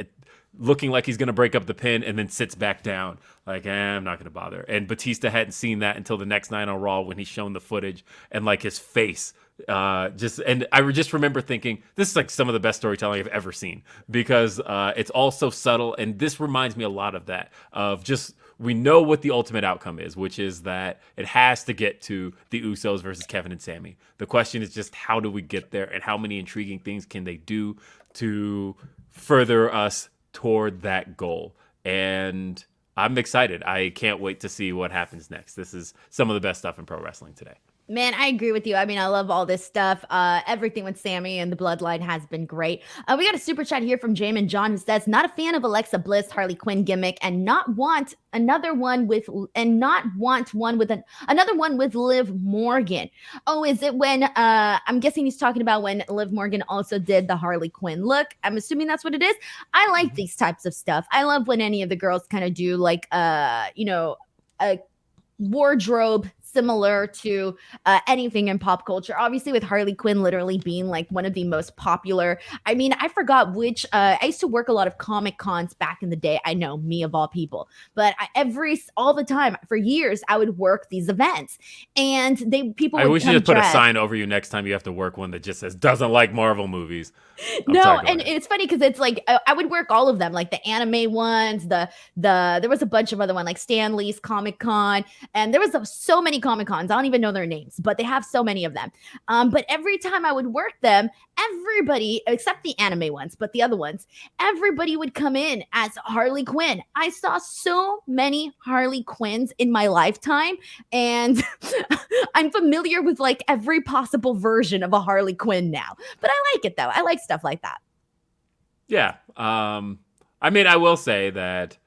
looking like he's going to break up the pin, and then sits back down like, I'm not going to bother. And Batista hadn't seen that until the next night on Raw when he's shown the footage, and like his face and I just remember thinking, this is like some of the best storytelling I've ever seen, because it's all so subtle. And this reminds me a lot of that, of just, we know what the ultimate outcome is, which is that it has to get to the Usos versus Kevin and Sami. The question is just, how do we get there, and how many intriguing things can they do to further us toward that goal? And I'm excited. I can't wait to see what happens next. This is some of the best stuff in pro wrestling today. Man, I agree with you. I mean, I love all this stuff. Everything with Sami and the bloodline has been great. We got a super chat here from Jamin John, who says, not a fan of Alexa Bliss Harley Quinn gimmick, and not want another one with another one with Liv Morgan. Oh, is it when I'm guessing he's talking about when Liv Morgan also did the Harley Quinn look? I'm assuming that's what it is. I like these types of stuff. I love when any of the girls kind of do like a wardrobe similar to anything in pop culture. Obviously, with Harley Quinn literally being like one of the most popular. I mean, I forgot which. I used to work a lot of Comic Cons back in the day. I know, me of all people, but all the time for years, I would work these events, and people. We should just put a sign over you next time you have to work one that just says "doesn't like Marvel movies." It's funny because it's like I would work all of them, like the anime ones. There was a bunch of other ones like Stan Lee's Comic Con, and there was so many Comic Cons. I don't even know their names, but they have so many of them. But every time I would work them, everybody, except the anime ones, but the other ones, everybody would come in as Harley Quinn. I saw so many Harley Quinns in my lifetime, and I'm familiar with like every possible version of a Harley Quinn now. But I like it though. I like stuff like that. Yeah. I mean, I will say that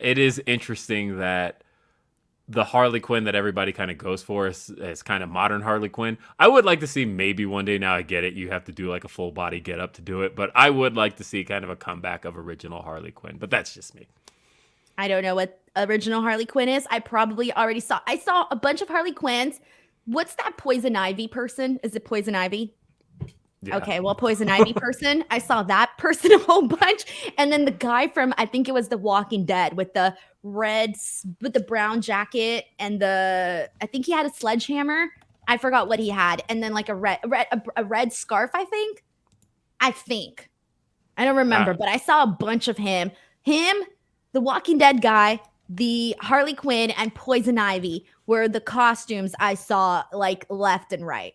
it is interesting that the Harley Quinn that everybody kind of goes for is kind of modern Harley Quinn. I would like to see maybe one day, now I get it, you have to do like a full body get up to do it, but I would like to see kind of a comeback of original Harley Quinn, but that's just me. I don't know what original Harley Quinn is. I probably already saw a bunch of Harley Quinns. What's that Poison Ivy person? Is it Poison Ivy? Yeah. Okay, well, Poison Ivy person, I saw that person a whole bunch. And then the guy from, I think it was The Walking Dead with the brown jacket and I think he had a sledgehammer. I forgot what he had. And then like a red scarf, I think. I don't remember, but I saw a bunch of him, The Walking Dead guy, the Harley Quinn, and Poison Ivy were the costumes I saw like left and right.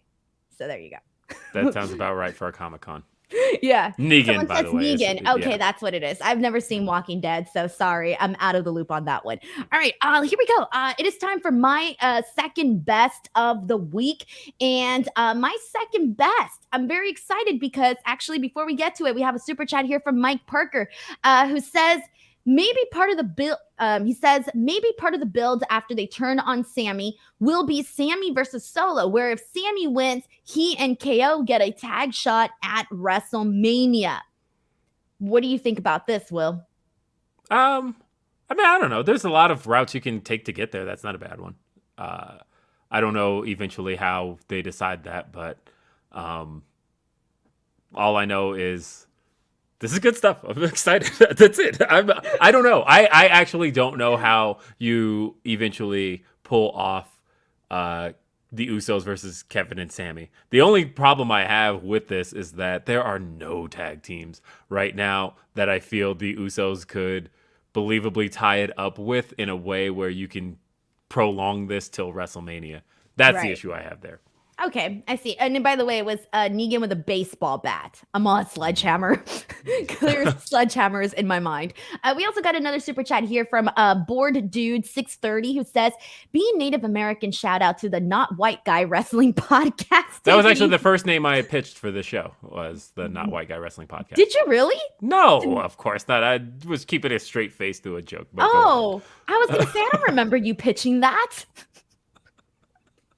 So there you go. That sounds about right for a Comic-Con. Yeah. Negan, by the way. Negan. Okay, yeah. That's what it is. I've never seen Walking Dead, so sorry. I'm out of the loop on that one. All right, here we go. It is time for my second best of the week. And my second best, I'm very excited because actually before we get to it, we have a super chat here from Mike Parker who says, maybe part of the build, maybe part of the build after they turn on Sami will be Sami versus Solo, where if Sami wins, he and KO get a tag shot at WrestleMania. What do you think about this, Will? I mean, I don't know. There's a lot of routes you can take to get there. That's not a bad one. I don't know eventually how they decide that, but all I know is This is good stuff. I'm excited. That's it. I don't know. I actually don't know how you eventually pull off the Usos versus Kevin and Sammy. The only problem I have with this is that there are no tag teams right now that I feel the Usos could believably tie it up with in a way where you can prolong this till WrestleMania. That's the issue I have there. Okay, I see. And by the way, it was Negan with a baseball bat. I'm on a sledgehammer. Clear sledgehammers in my mind. We also got another super chat here from Bored Dude 630 who says, "Being Native American, shout out to the Not White Guy Wrestling Podcast." That was actually the first name I pitched for the show, was the Not White Guy Wrestling Podcast. Did you really? No, of course not. I was keeping a straight face to a joke. I was going to say, I don't remember you pitching that.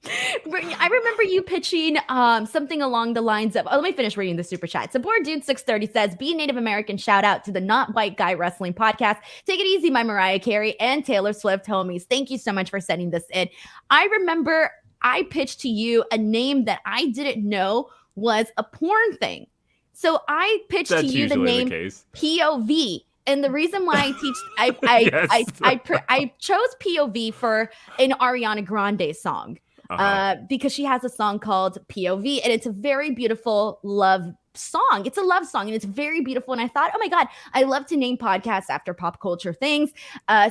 I remember you pitching something along the lines of, let me finish reading the super chat. So Bored Dude 630 says, "Being Native American, shout out to the Not White Guy Wrestling Podcast. Take it easy, my Mariah Carey and Taylor Swift homies. Thank you so much for sending this in." I remember I pitched to you a name that I didn't know was a porn thing. So I pitched to you the name POV. And the reason why I chose POV for an Ariana Grande song. Because she has a song called POV, and it's a very beautiful love song. It's a love song, and it's very beautiful. And I thought, oh my God, I love to name podcasts after pop culture things.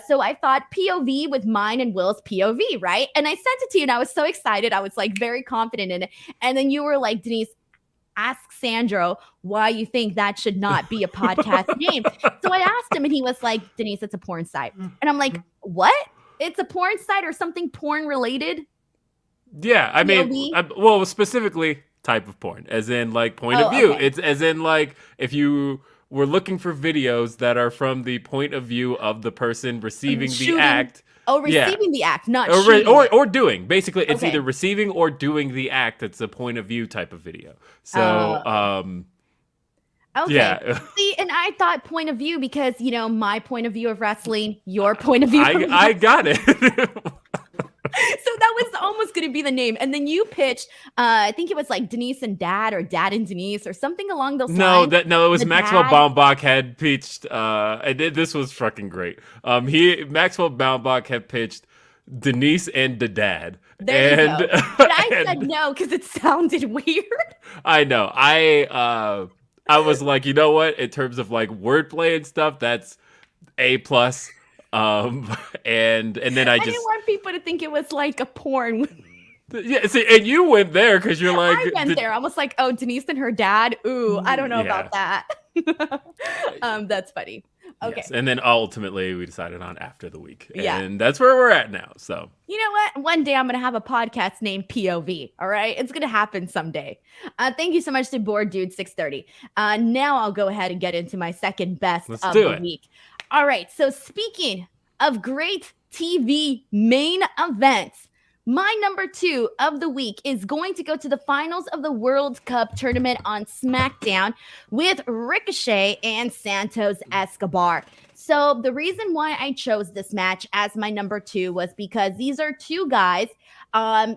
So I thought POV with mine and Will's POV, right? And I sent it to you, and I was so excited. I was like very confident in it. And then you were like, "Denise, ask Sandro why you think that should not be a podcast name." So I asked him, and he was like, "Denise, it's a porn site." And I'm like, "What? It's a porn site or something porn related?" Yeah, I mean, well, specifically type of porn, as in like point of view. Okay. It's as in like if you were looking for videos that are from the point of view of the person receiving the act. Oh, receiving the act, not or doing. Basically, it's either receiving or doing the act. It's a point of view type of video. So, okay. Yeah. See, and I thought point of view because, you know, my point of view of wrestling, your point of view. I got it. So that was almost going to be the name. And then you pitched, I think it was like Denise and Dad or Dad and Denise or something along those lines. No, it was Maxwell Baumbach had pitched, and this was fucking great. Maxwell Baumbach had pitched Denise and the Dad. There you go. But I said no because it sounded weird. I know. I was like, you know what? In terms of like wordplay and stuff, that's A+. And then I didn't want people to think it was like a porn. Yeah, see, and you went there because you're like, I went there. I was like, oh, Denise and her dad. Ooh, I don't know about that. That's funny. Okay. Yes. And then ultimately we decided on After the Week. And that's where we're at now. So you know what? One day I'm going to have a podcast named POV. All right. It's going to happen someday. Thank you so much to Bored Dude 630. Now I'll go ahead and get into my second best of the week. All right. So speaking of great TV main events, my number 2 of the week is going to go to the finals of the World Cup tournament on SmackDown with Ricochet and Santos Escobar. So the reason why I chose this match as my number 2 was because these are two guys so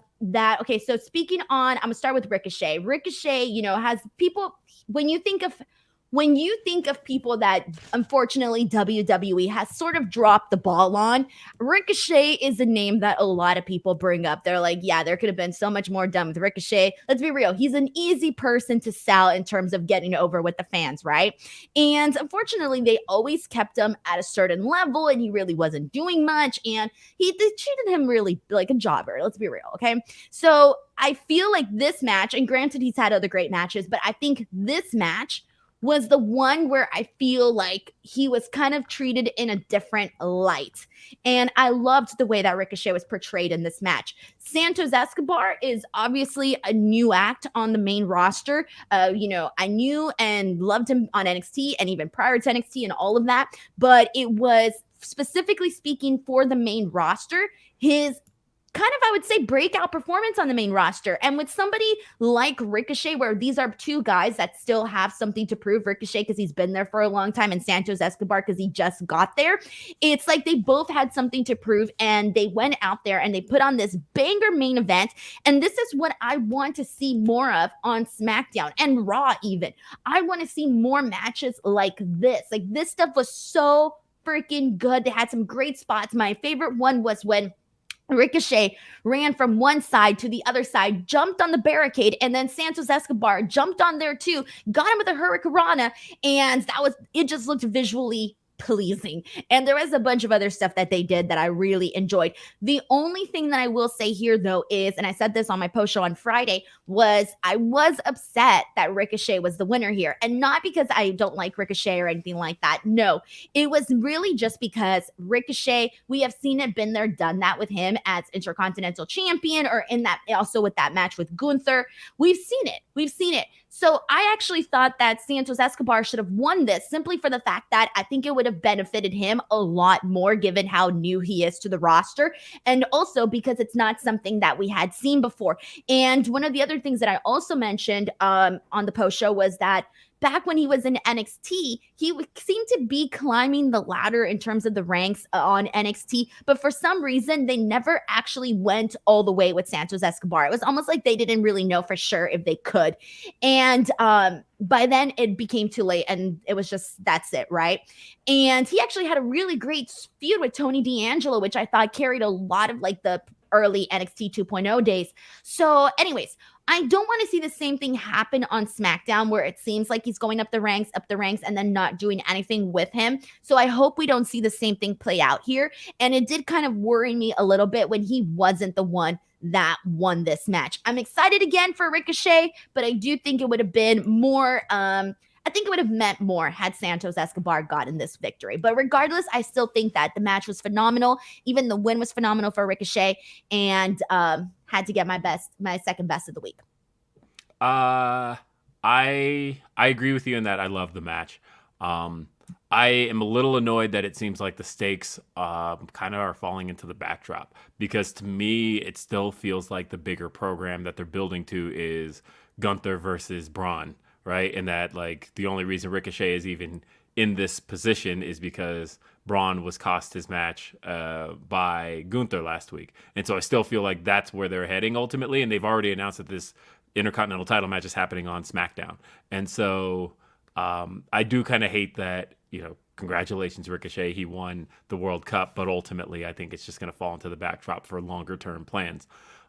speaking on, I'm gonna start with Ricochet. Ricochet, you know, has people, when you think of people that unfortunately WWE has sort of dropped the ball on, Ricochet is a name that a lot of people bring up. They're like, yeah, there could have been so much more done with Ricochet. Let's be real. He's an easy person to sell in terms of getting over with the fans, right? And unfortunately, they always kept him at a certain level and he really wasn't doing much. And they treated him really like a jobber. Let's be real, okay? So I feel like this match, and granted, he's had other great matches, but I think this match was the one where I feel like he was kind of treated in a different light. And I loved the way that Ricochet was portrayed in this match. Santos Escobar is obviously a new act on the main roster. I knew and loved him on NXT and even prior to NXT and all of that. But it was specifically speaking for the main roster, his kind of, I would say, breakout performance on the main roster. And with somebody like Ricochet, where these are two guys that still have something to prove, Ricochet because he's been there for a long time, and Santos Escobar because he just got there, it's like they both had something to prove, and they went out there and they put on this banger main event. And this is what I want to see more of on SmackDown and Raw even. I want to see more matches like this. Like, this stuff was so freaking good. They had some great spots. My favorite one was when Ricochet ran from one side to the other side, jumped on the barricade, and then Santos Escobar jumped on there too, got him with a hurricanrana, and it just looked visually pleasing. And there was a bunch of other stuff that they did that I really enjoyed. The only thing that I will say here, though, is, and I said this on my post show on Friday, was I was upset that Ricochet was the winner here. And not because I don't like Ricochet or anything like that. No, it was really just because Ricochet, we have seen it, been there, done that with him as Intercontinental Champion, or in that, also with that match with Gunther. We've seen it. So I actually thought that Santos Escobar should have won this, simply for the fact that I think it would have benefited him a lot more given how new he is to the roster, and also because it's not something that we had seen before. And one of the other things that I also mentioned on the post show was that back when he was in NXT, he seemed to be climbing the ladder in terms of the ranks on NXT, but for some reason, they never actually went all the way with Santos Escobar. It was almost like they didn't really know for sure if they could. And by then, it became too late, and it was just, that's it, right? And he actually had a really great feud with Tony D'Angelo, which I thought carried a lot of like the early NXT 2.0 days. So anyways, I don't want to see the same thing happen on SmackDown, where it seems like he's going up the ranks, and then not doing anything with him. So I hope we don't see the same thing play out here. And it did kind of worry me a little bit when he wasn't the one that won this match. I'm excited again for Ricochet, but I do think it would have been more, I think it would have meant more had Santos Escobar gotten this victory. But regardless, I still think that the match was phenomenal. Even the win was phenomenal for Ricochet, and had to get my second best of the week. I agree with you in that I love the match. I am a little annoyed that it seems like the stakes kind of are falling into the backdrop, because to me, it still feels like the bigger program that they're building to is Gunther versus Braun, right? And that, like, the only reason Ricochet is even in this position is because Braun was cost his match by Gunther last week. And so I still feel like that's where they're heading ultimately. And they've already announced that this Intercontinental title match is happening on SmackDown. And so I do kind of hate that, congratulations, Ricochet, he won the World Cup, but ultimately I think it's just going to fall into the backdrop for longer term plans.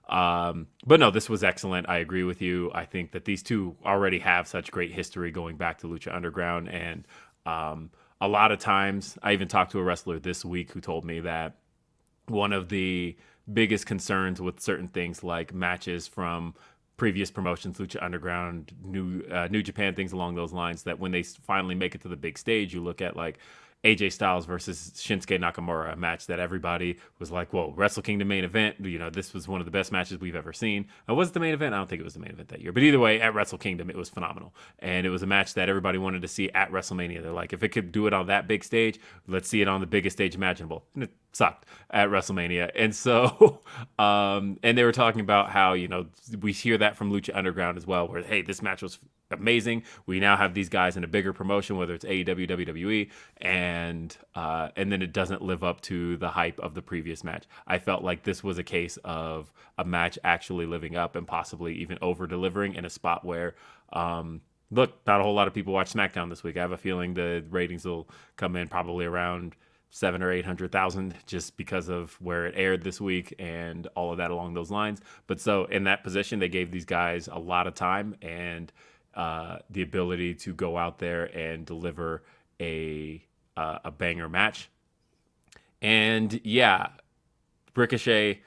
But no, this was excellent. I agree with you. I think that these two already have such great history going back to Lucha Underground. And a lot of times, I even talked to a wrestler this week who told me that one of the biggest concerns with certain things like matches from previous promotions, Lucha Underground, New Japan, things along those lines, that when they finally make it to the big stage, you look at like AJ Styles versus Shinsuke Nakamura, a match that everybody was like, whoa, Wrestle Kingdom main event. This was one of the best matches we've ever seen. Was it the main event? I don't think it was the main event that year. But either way, at Wrestle Kingdom, it was phenomenal. And it was a match that everybody wanted to see at WrestleMania. They're like, if it could do it on that big stage, let's see it on the biggest stage imaginable. And it sucked at WrestleMania. And so, and they were talking about how, we hear that from Lucha Underground as well, where, hey, this match was amazing. We now have these guys in a bigger promotion, whether it's AEW, WWE, and then it doesn't live up to the hype of the previous match. I felt like this was a case of a match actually living up and possibly even over delivering in a spot where, look, not a whole lot of people watch SmackDown this week. I have a feeling the ratings will come in probably around 700,000 or 800,000 just because of where it aired this week and all of that along those lines. But so in that position, they gave these guys a lot of time and the ability to go out there and deliver a banger match. And yeah, Ricochet,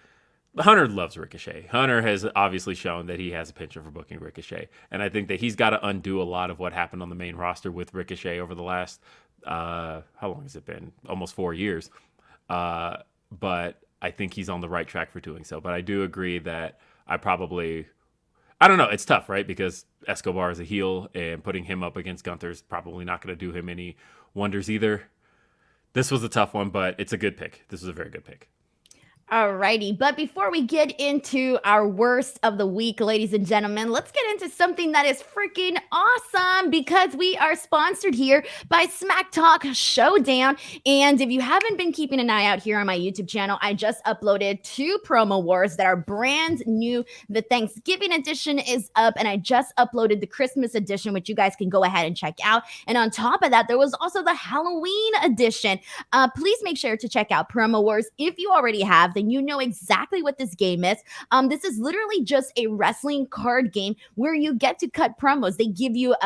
Hunter loves Ricochet. Hunter has obviously shown that he has a penchant for booking Ricochet. And I think that he's got to undo a lot of what happened on the main roster with Ricochet over the last, how long has it been? Almost 4 years. But I think he's on the right track for doing so. But I do agree that I don't know. It's tough, right? Because Escobar is a heel, and putting him up against Gunther is probably not going to do him any wonders either. This was a tough one, but it's a good pick. This was a very good pick. Alrighty, but before we get into our worst of the week, ladies and gentlemen, let's get into something that is freaking awesome because we are sponsored here by SmackTalk Showdown. And if you haven't been keeping an eye out here on my YouTube channel, I just uploaded 2 promo wars that are brand new. The Thanksgiving edition is up, and I just uploaded the Christmas edition, which you guys can go ahead and check out. And on top of that, there was also the Halloween edition. Please make sure to check out promo wars if you already have. You know exactly what this game is. This is literally just a wrestling card game where you get to cut promos. They give you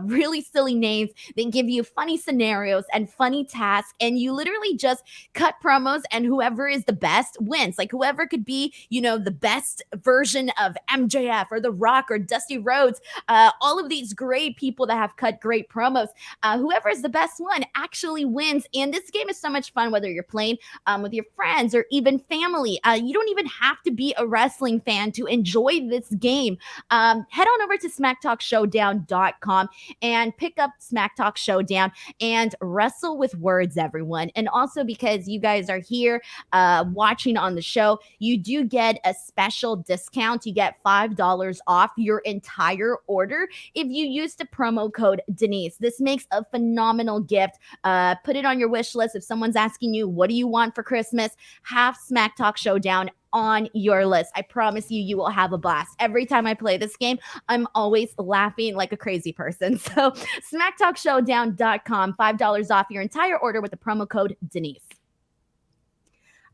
really silly names. They give you funny scenarios and funny tasks, and you literally just cut promos, and whoever is the best wins. Like whoever could be, the best version of MJF or The Rock or Dusty Rhodes, all of these great people that have cut great promos. Whoever is the best one actually wins. And this game is so much fun, whether you're playing with your friends or even family. You don't even have to be a wrestling fan to enjoy this game. Head on over to SmackTalkShowdown.com and pick up SmackTalk Showdown and wrestle with words, everyone. And also because you guys are here watching on the show, you do get a special discount. You get $5 off your entire order if you use the promo code Denise. This makes a phenomenal gift. Put it on your wish list. If someone's asking you, what do you want for Christmas? Have SmackTalk Showdown on your list. I promise you, you will have a blast. Every time I play this game, I'm always laughing like a crazy person. So SmackTalkShowdown.com, $5 off your entire order with the promo code Denise.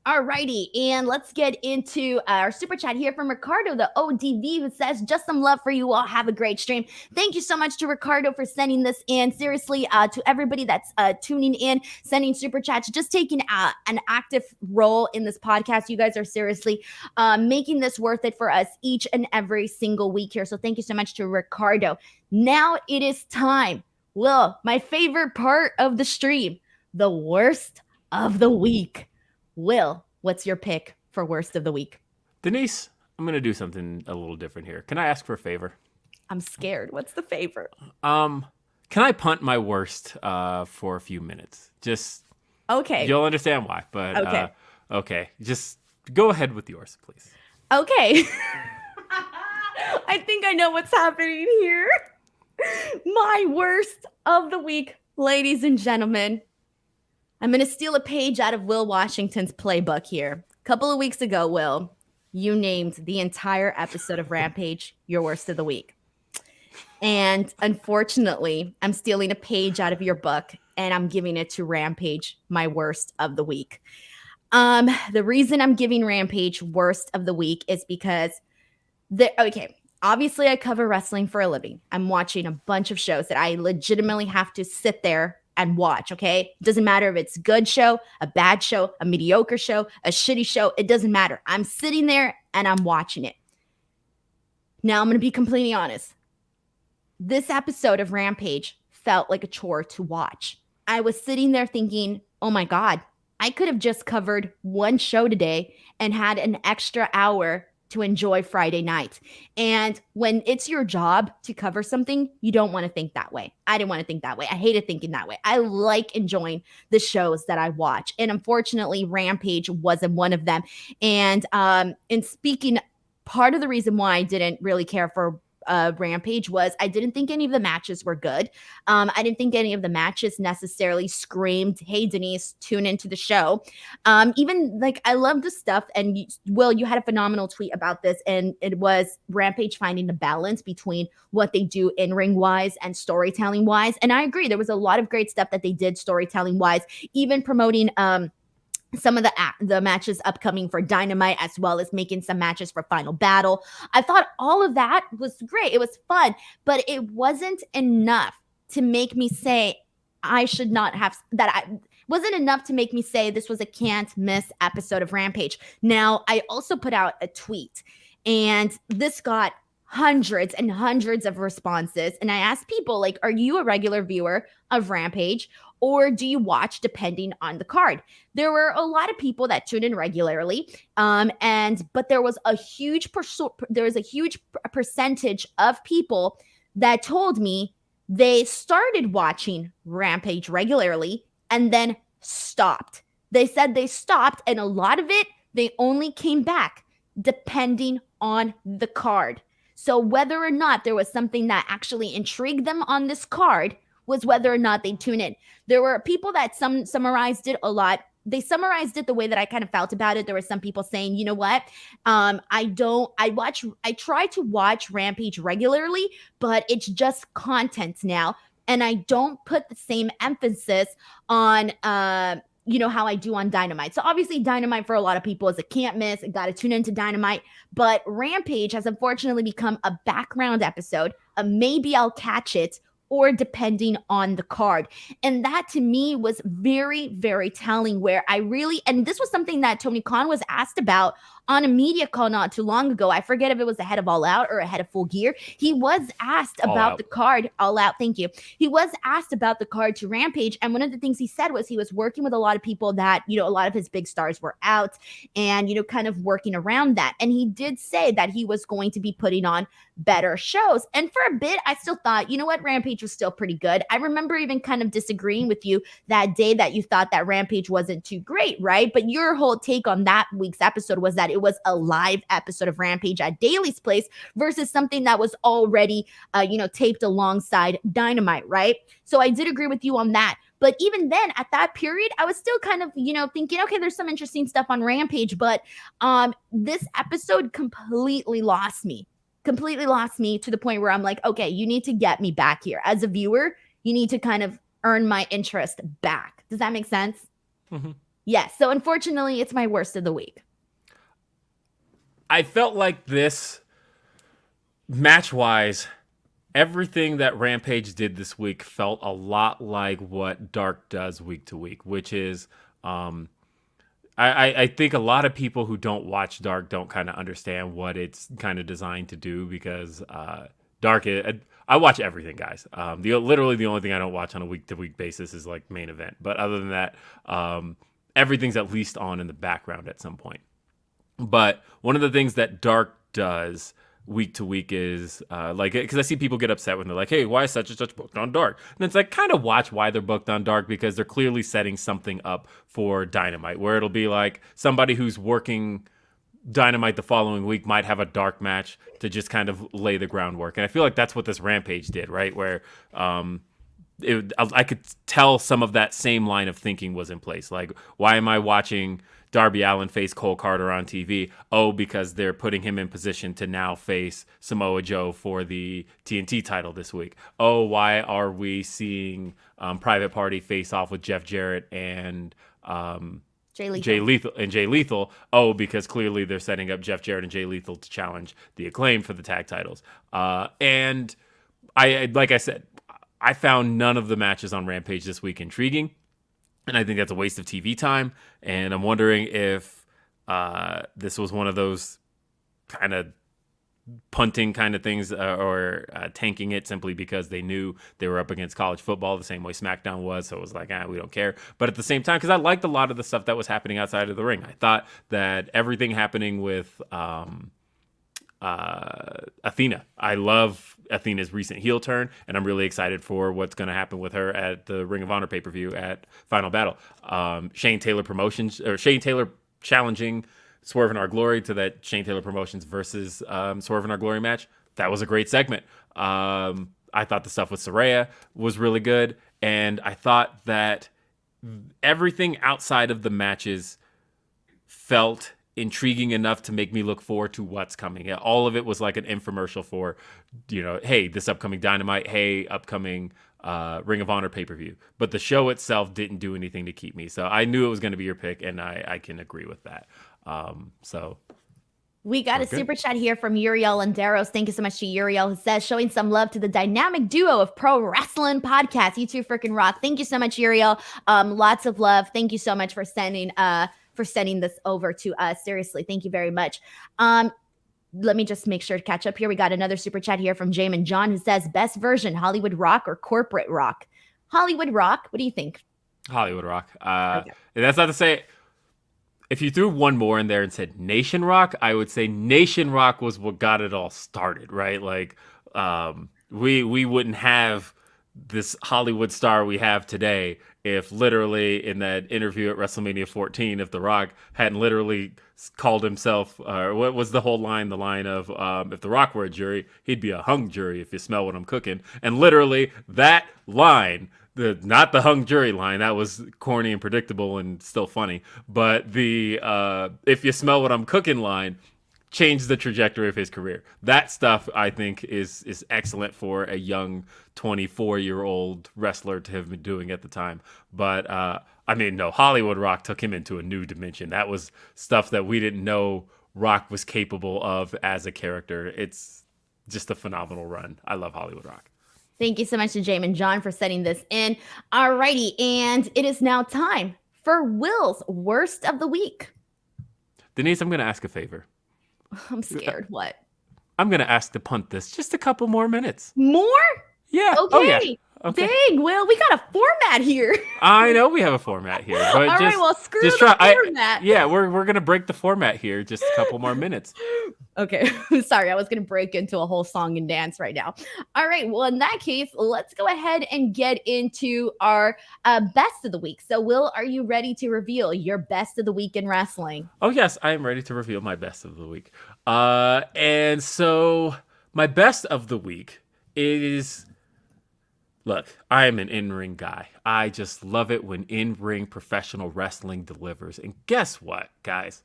Alrighty, and let's get into our super chat here from Ricardo, the ODV, who says, just some love for you all. Have a great stream. Thank you so much to Ricardo for sending this in. Seriously, to everybody that's tuning in, sending super chats, just taking an active role in this podcast. You guys are seriously making this worth it for us each and every single week here. So thank you so much to Ricardo. Now it is time. Will, my favorite part of the stream, the worst of the week. Will, what's your pick for worst of the week? Denise, I'm going to do something a little different here. Can I ask for a favor? I'm scared. What's the favor? Can I punt my worst for a few minutes? Just okay. You'll understand why, but okay. Just go ahead with yours, please. Okay. I think I know what's happening here. My worst of the week, ladies and gentlemen. I'm going to steal a page out of Will Washington's playbook here. A couple of weeks ago, Will, you named the entire episode of Rampage your worst of the week. And unfortunately, I'm stealing a page out of your book and I'm giving it to Rampage, my worst of the week. The reason I'm giving Rampage worst of the week is because, obviously I cover wrestling for a living. I'm watching a bunch of shows that I legitimately have to sit there and watch, okay? It doesn't matter if it's a good show, a bad show, a mediocre show, a shitty show. It doesn't matter. I'm sitting there and I'm watching it. Now, I'm going to be completely honest. This episode of Rampage felt like a chore to watch. I was sitting there thinking, oh my God, I could have just covered one show today and had an extra hour to enjoy Friday night. And when it's your job to cover something, you don't want to think that way. I didn't want to think that way. I hated thinking that way. I like enjoying the shows that I watch. And unfortunately, Rampage wasn't one of them. And in speaking, part of the reason why I didn't really care for Rampage was I didn't think any of the matches were good. I didn't think any of the matches necessarily screamed, hey, Denise, tune into the show. Even like I love the stuff. And Will, you had a phenomenal tweet about this. And it was Rampage finding the balance between what they do in-ring wise and storytelling wise. And I agree. There was a lot of great stuff that they did storytelling wise, even promoting some of the matches upcoming for Dynamite, as well as making some matches for Final Battle. I thought all of that was great. It was fun, but it wasn't enough to make me say wasn't enough to make me say this was a can't miss episode of Rampage. Now, I also put out a tweet, and this got hundreds and hundreds of responses. And I asked people, like, are you a regular viewer of Rampage? Or do you watch depending on the card? There were a lot of people that tune in regularly, but there was a huge percentage of people that told me they started watching Rampage regularly and then stopped. They said they stopped, and a lot of it They only came back depending on the card. So whether or not there was something that actually intrigued them on this card was whether or not they tune in. There were people that summarized it a lot. They summarized it the way that I kind of felt about it. There were some people saying, you know what? I try to watch Rampage regularly, but it's just content now. And I don't put the same emphasis on how I do on Dynamite. So obviously Dynamite for a lot of people is a can't miss. Got to tune into Dynamite. But Rampage has unfortunately become a background episode. Maybe I'll catch it, or depending on the card. And that to me was very, very telling, where and this was something that Tony Khan was asked about on a media call not too long ago. I forget if it was ahead of All Out or ahead of Full Gear. He was asked about the card. All Out, thank you. He was asked about the card to Rampage, and one of the things he said was he was working with a lot of people that, a lot of his big stars were out, and, kind of working around that. And he did say that he was going to be putting on better shows. And for a bit, I still thought, Rampage was still pretty good. I remember even kind of disagreeing with you that day that you thought that Rampage wasn't too great, right? But your whole take on that week's episode was that it was a live episode of Rampage at Daly's place versus something that was already, taped alongside Dynamite, right? So I did agree with you on that. But even then, at that period, I was still kind of, thinking, okay, there's some interesting stuff on Rampage, but this episode completely lost me to the point where I'm like, okay, you need to get me back here. As a viewer, you need to kind of earn my interest back. Does that make sense? Mm-hmm. Yes. So unfortunately, it's my worst of the week. I felt like this, match-wise, everything that Rampage did this week felt a lot like what Dark does week to week, which is, I think a lot of people who don't watch Dark don't kind of understand what it's kind of designed to do, because Dark, I watch everything, guys. Literally the only thing I don't watch on a week to week basis is like Main Event. But other than that, everything's at least on in the background at some point. But one of the things that Dark does week to week is because I see people get upset when they're like, hey, why is such and such booked on Dark? And it's like, kind of watch why they're booked on Dark, because they're clearly setting something up for Dynamite, where it'll be like somebody who's working Dynamite the following week might have a Dark match to just kind of lay the groundwork. And I feel like that's what this Rampage did, right? Where I could tell some of that same line of thinking was in place. Like, why am I watching Darby Allin face Cole Carter on TV? Oh, because they're putting him in position to now face Samoa Joe for the TNT title this week. Oh, why are we seeing Private Party face off with Jeff Jarrett and Jay Lethal? Oh, because clearly they're setting up Jeff Jarrett and Jay Lethal to challenge the Acclaim for the tag titles. And like I said, I found none of the matches on Rampage this week intriguing. And I think that's a waste of TV time. And I'm wondering if this was one of those kind of punting kind of things or tanking it simply because they knew they were up against college football the same way SmackDown was. So it was like, we don't care. But at the same time, because I liked a lot of the stuff that was happening outside of the ring. I thought that everything happening with Athena. I love Athena's recent heel turn, and I'm really excited for what's going to happen with her at the Ring of Honor pay-per-view at Final Battle. Shane Taylor challenging Swerve in Our Glory to that Shane Taylor Promotions versus Swerve in Our Glory match. That was a great segment. I thought the stuff with Saraya was really good, and I thought that everything outside of the matches felt intriguing enough to make me look forward to what's coming. All of it was like an infomercial for, hey, this upcoming Dynamite, hey, upcoming Ring of Honor pay-per-view. But the show itself didn't do anything to keep me. So I knew it was going to be your pick, and I can agree with that. So we got a super chat here from Uriel Landeros. Thank you so much to Uriel, who says, showing some love to the dynamic duo of pro wrestling podcasts. You two freaking rock. Thank you so much, Uriel. Lots of love. Thank you so much for sending this over to us. Seriously, thank you very much. Let me just make sure to catch up here. We got another super chat here from Jamin John, who says, best version, Hollywood Rock or corporate rock? Hollywood Rock. What do you think? Hollywood Rock. Okay. That's not to say, if you threw one more in there and said Nation Rock, I would say Nation Rock was what got it all started, right? Like, we wouldn't have this Hollywood star we have today if literally in that interview at WrestleMania 14, if The Rock hadn't literally called himself, what was the whole line? The line of, if The Rock were a jury, he'd be a hung jury if you smell what I'm cooking. And literally that line, not the hung jury line, that was corny and predictable and still funny, but the if you smell what I'm cooking line changed the trajectory of his career. That stuff I think is excellent for a young 24-year-old wrestler to have been doing at the time. But I mean, no, Hollywood Rock took him into a new dimension. That was stuff that we didn't know Rock was capable of as a character. It's just a phenomenal run. I love Hollywood Rock. Thank you so much to Jamin John for setting this in. Alrighty, and it is now time for Will's worst of the week. Denise, I'm going to ask a favor. I'm scared. What? I'm going to ask to punt this just a couple more minutes. More? Yeah. Okay. Oh, yeah. Okay. Dang, Will, we got a format here. I know we have a format here, but all right, well, screw the format. Yeah, we're gonna break the format here. Just a couple more minutes. Okay, sorry, I was gonna break into a whole song and dance right now. All right, well, in that case, let's go ahead and get into our best of the week. So, Will, are you ready to reveal your best of the week in wrestling? Oh yes, I am ready to reveal my best of the week. And so my best of the week is. Look, I am an in-ring guy. I just love it when in-ring professional wrestling delivers. And guess what, guys?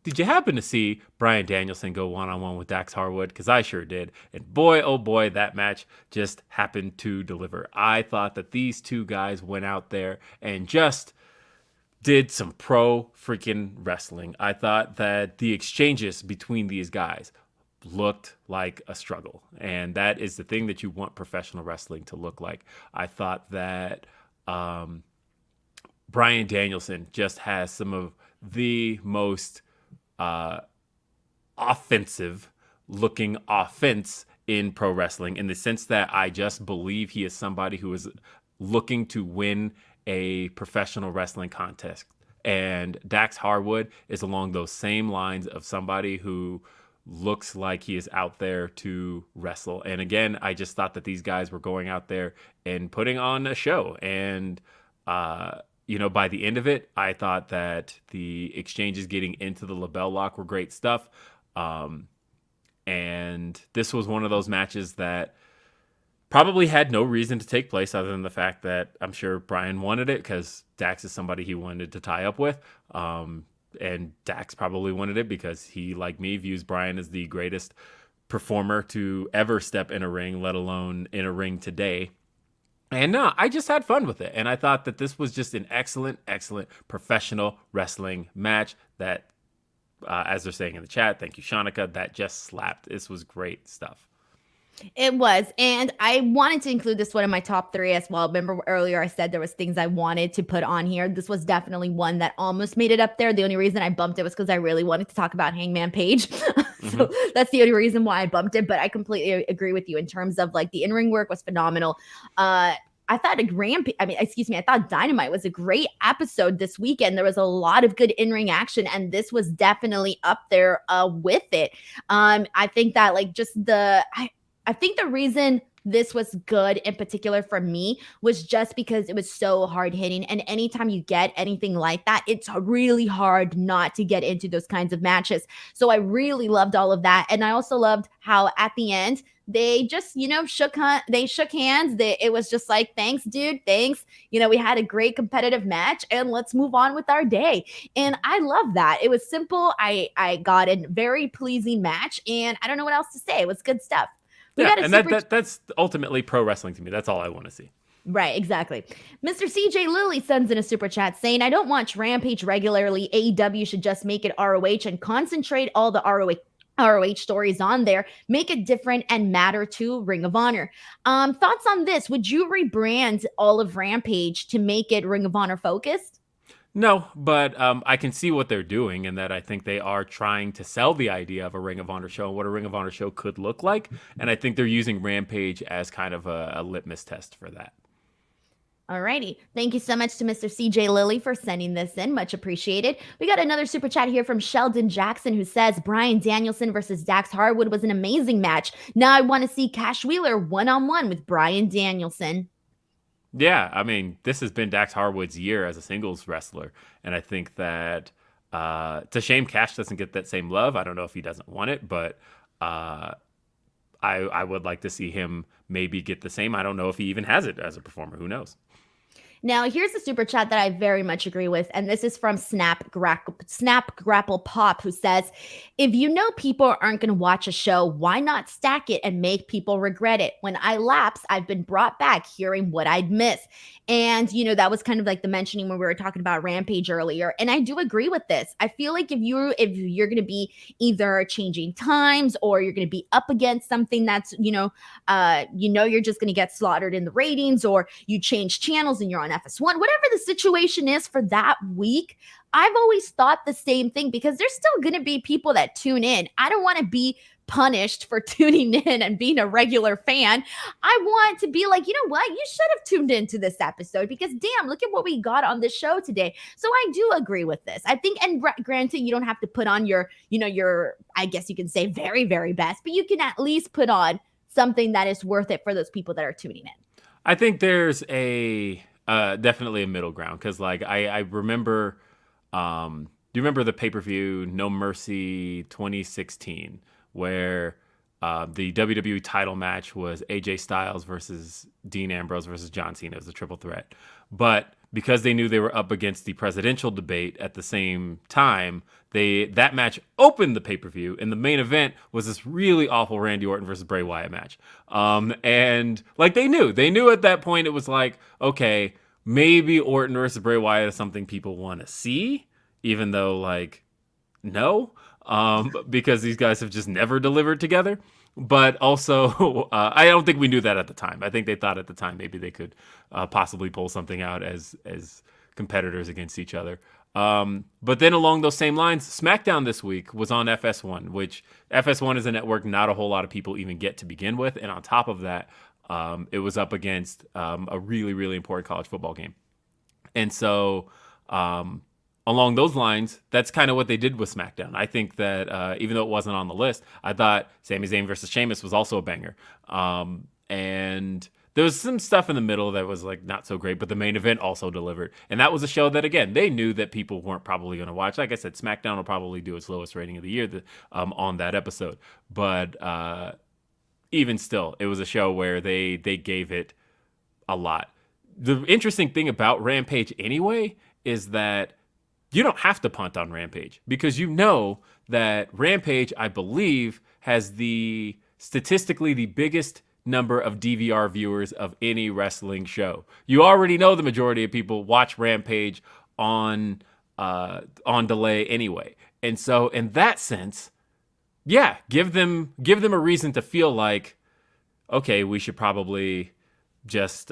Did you happen to see Bryan Danielson go one-on-one with Dax Harwood? Because I sure did. And boy, oh boy, that match just happened to deliver. I thought that these two guys went out there and just did some pro freaking wrestling. I thought that the exchanges between these guys looked like a struggle, and that is the thing that you want professional wrestling to look like. I thought that Bryan Danielson just has some of the most offensive looking offense in pro wrestling, in the sense that I just believe he is somebody who is looking to win a professional wrestling contest. And Dax Harwood is along those same lines of somebody who looks like he is out there to wrestle. And again, I just thought that these guys were going out there and putting on a show. And, by the end of it, I thought that the exchanges getting into the label lock were great stuff. And this was one of those matches that probably had no reason to take place other than the fact that I'm sure Bryan wanted it because Dax is somebody he wanted to tie up with. And Dax probably wanted it because he, like me, views Bryan as the greatest performer to ever step in a ring, let alone in a ring today. And no, I just had fun with it. And I thought that this was just an excellent, excellent professional wrestling match that, as they're saying in the chat, thank you, Shanika, that just slapped. This was great stuff. It was. And I wanted to include this one in my top 3 as well. Remember earlier I said there was things I wanted to put on here. This was definitely one that almost made it up there. The only reason I bumped it was because I really wanted to talk about Hangman Page. So that's the only reason why I bumped it. But I completely agree with you in terms of like the in-ring work was phenomenal. I thought I thought Dynamite was a great episode this weekend. There was a lot of good in-ring action, and this was definitely up there with it. I think that like just I think the reason this was good in particular for me was just because it was so hard hitting. And anytime you get anything like that, it's really hard not to get into those kinds of matches. So I really loved all of that. And I also loved how at the end, they just, shook hands. It was just like, thanks, dude. Thanks. We had a great competitive match and let's move on with our day. And I love that. It was simple. I got a very pleasing match and I don't know what else to say. It was good stuff. That's ultimately pro wrestling to me. That's all I want to see. Right, exactly. Mr. CJ Lilly sends in a super chat saying, I don't watch Rampage regularly. AEW should just make it ROH and concentrate all the ROH stories on there, make it different and matter to Ring of Honor. Thoughts on this? Would you rebrand all of Rampage to make it Ring of Honor focused? No, but I can see what they're doing, and that I think they are trying to sell the idea of a Ring of Honor show and what a Ring of Honor show could look like. And I think they're using Rampage as kind of a litmus test for that. Alrighty. Thank you so much to Mr. CJ Lilly for sending this in. Much appreciated. We got another super chat here from Sheldon Jackson who says, Bryan Danielson versus Dax Harwood was an amazing match. Now I want to see Cash Wheeler one-on-one with Bryan Danielson. Yeah, I mean, this has been Dax Harwood's year as a singles wrestler, and I think that it's a shame Cash doesn't get that same love. I don't know if he doesn't want it, but uh, I would like to see him maybe get the same. I don't know if he even has it as a performer. Who knows? Now, here's a super chat that I very much agree with, and this is from Snap Grapple Pop, who says, "If you know people aren't going to watch a show, why not stack it and make people regret it? When I lapse, I've been brought back hearing what I'd miss." And that was kind of like the mentioning when we were talking about Rampage earlier, and I do agree with this. I feel like if you're going to be either changing times or you're going to be up against something that's you're just going to get slaughtered in the ratings, or you change channels and you're on FS1, whatever the situation is for that week, I've always thought the same thing, because there's still going to be people that tune in. I don't want to be punished for tuning in and being a regular fan. I want to be like, you know what? You should have tuned into this episode, because damn, look at what we got on this show today. So I do agree with this. I think, and granted, you don't have to put on your, I guess you can say very, very best, but you can at least put on something that is worth it for those people that are tuning in. I think there's definitely a middle ground, because like I remember, do you remember the pay-per-view No Mercy 2016, where the WWE title match was AJ Styles versus Dean Ambrose versus John Cena as a triple threat, but because they knew they were up against the presidential debate at the same time, that match opened the pay-per-view, and the main event was this really awful Randy Orton versus Bray Wyatt match. And like they knew at that point, it was like, okay, maybe Orton versus Bray Wyatt is something people want to see, even though like, no, because these guys have just never delivered together. But also, I don't think we knew that at the time. I think they thought at the time maybe they could possibly pull something out as competitors against each other. But then along those same lines, SmackDown this week was on FS1, which FS1 is a network not a whole lot of people even get to begin with. And on top of that, it was up against a really, really important college football game. And so along those lines, that's kind of what they did with SmackDown. I think that even though it wasn't on the list, I thought Sami Zayn versus Sheamus was also a banger. And there was some stuff in the middle that was like not so great, but the main event also delivered. And that was a show that, again, they knew that people weren't probably going to watch. Like I said, SmackDown will probably do its lowest rating of the year on that episode. But even still, it was a show where they gave it a lot. The interesting thing about Rampage anyway is that you don't have to punt on Rampage, because you know that Rampage, I believe, has statistically the biggest number of DVR viewers of any wrestling show. You already know the majority of people watch Rampage on delay anyway. And so in that sense, yeah, give them a reason to feel like, okay, we should probably just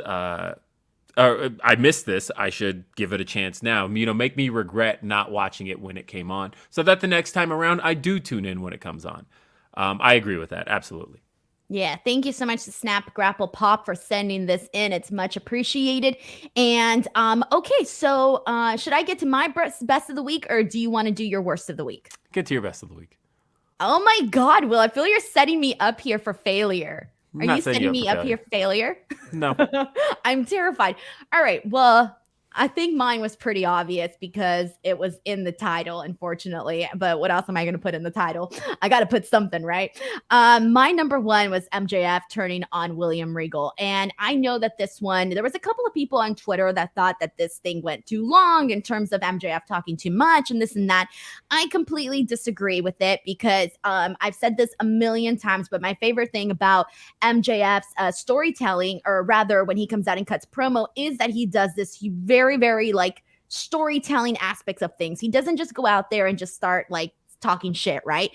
I missed this, I should give it a chance now. Make me regret not watching it when it came on, so that the next time around I do tune in when it comes on. I agree with that, absolutely. Yeah, thank you so much to Snap Grapple Pop for sending this in. It's much appreciated. And okay, so should I get to my best of the week, or do you want to do your worst of the week? Get to your best of the week. Oh my God, Will, I feel you're setting me up here for failure. Are you setting me up here for failure? No. I'm terrified. All right, well, I think mine was pretty obvious because it was in the title, unfortunately. But what else am I going to put in the title? I got to put something, right? My number one was MJF turning on William Regal. And I know that this one, there was a couple of people on Twitter that thought that this thing went too long in terms of MJF talking too much and this and that. I completely disagree with it because I've said this a million times, but my favorite thing about MJF's storytelling, or rather when he comes out and cuts promo, is that he does this very, very like storytelling aspects of things. He doesn't just go out there and just start like talking shit, right?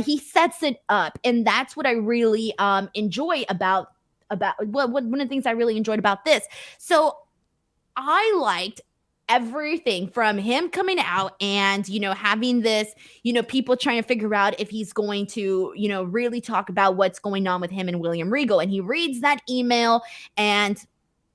He sets it up, and that's what I really enjoy about one of the things I really enjoyed about this. So I liked everything from him coming out and, having this, people trying to figure out if he's going to, really talk about what's going on with him and William Regal. And he reads that email, and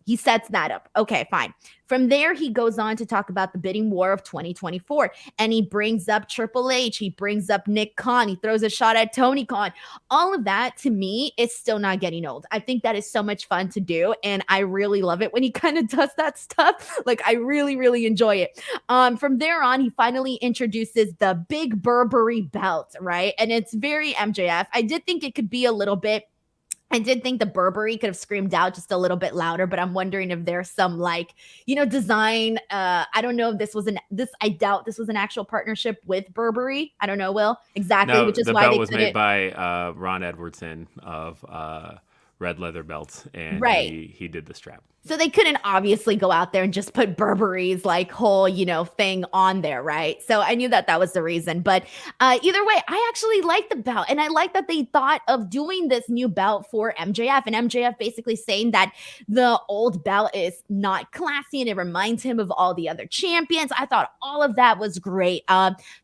He sets that up. Okay, fine. From there, he goes on to talk about the bidding war of 2024. And he brings up Triple H. He brings up Nick Khan. He throws a shot at Tony Khan. All of that, to me, is still not getting old. I think that is so much fun to do. And I really love it when he kind of does that stuff. Like, I really, really enjoy it. From there on, he finally introduces the Big Burberry belt, right? And it's very MJF. I did think it could be a little bit. I did think the Burberry could have screamed out just a little bit louder, but I'm wondering if there's some design. I don't know if I doubt this was an actual partnership with Burberry. I don't know, Will, exactly, No, which is the why belt they was couldn't. made by Ron Edwardson of Red Leather Belts, and Right. he did the strap. So they couldn't obviously go out there and just put Burberry's whole, thing on there, right? So I knew that was the reason. But either way, I actually like the belt. And I like that they thought of doing this new belt for MJF. And MJF basically saying that the old belt is not classy and it reminds him of all the other champions. I thought all of that was great.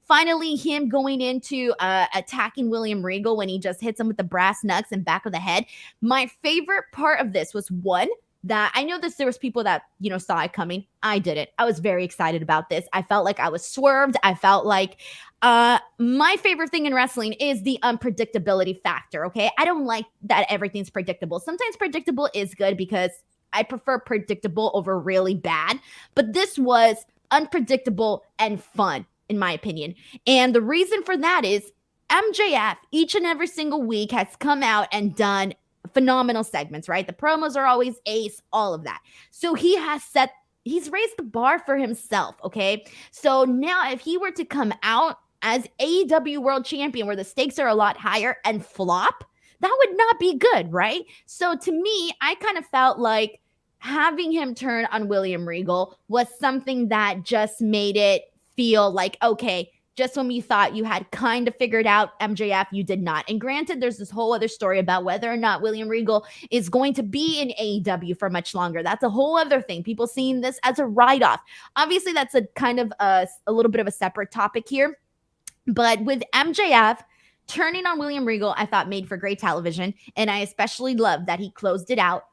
Finally, him going into attacking William Regal when he just hits him with the brass knucks and back of the head. My favorite part of this was one, that I know there was people that, saw it coming. I didn't. I was very excited about this. I felt like I was swerved. I felt like my favorite thing in wrestling is the unpredictability factor, okay? I don't like that everything's predictable. Sometimes predictable is good because I prefer predictable over really bad, but this was unpredictable and fun, in my opinion. And the reason for that is MJF each and every single week has come out and done phenomenal segments, right? The promos are always ace, all of that. So he's raised the bar for himself, okay? So now if he were to come out as AEW World Champion where the stakes are a lot higher and flop, that would not be good, right? So to me, I kind of felt like having him turn on William Regal was something that just made it feel like, okay, just when you thought you had kind of figured out MJF, you did not. And granted, there's this whole other story about whether or not William Regal is going to be in AEW for much longer. That's a whole other thing. People seeing this as a write-off. Obviously, that's a kind of a little bit of a separate topic here. But with MJF turning on William Regal, I thought made for great television. And I especially loved that he closed it out,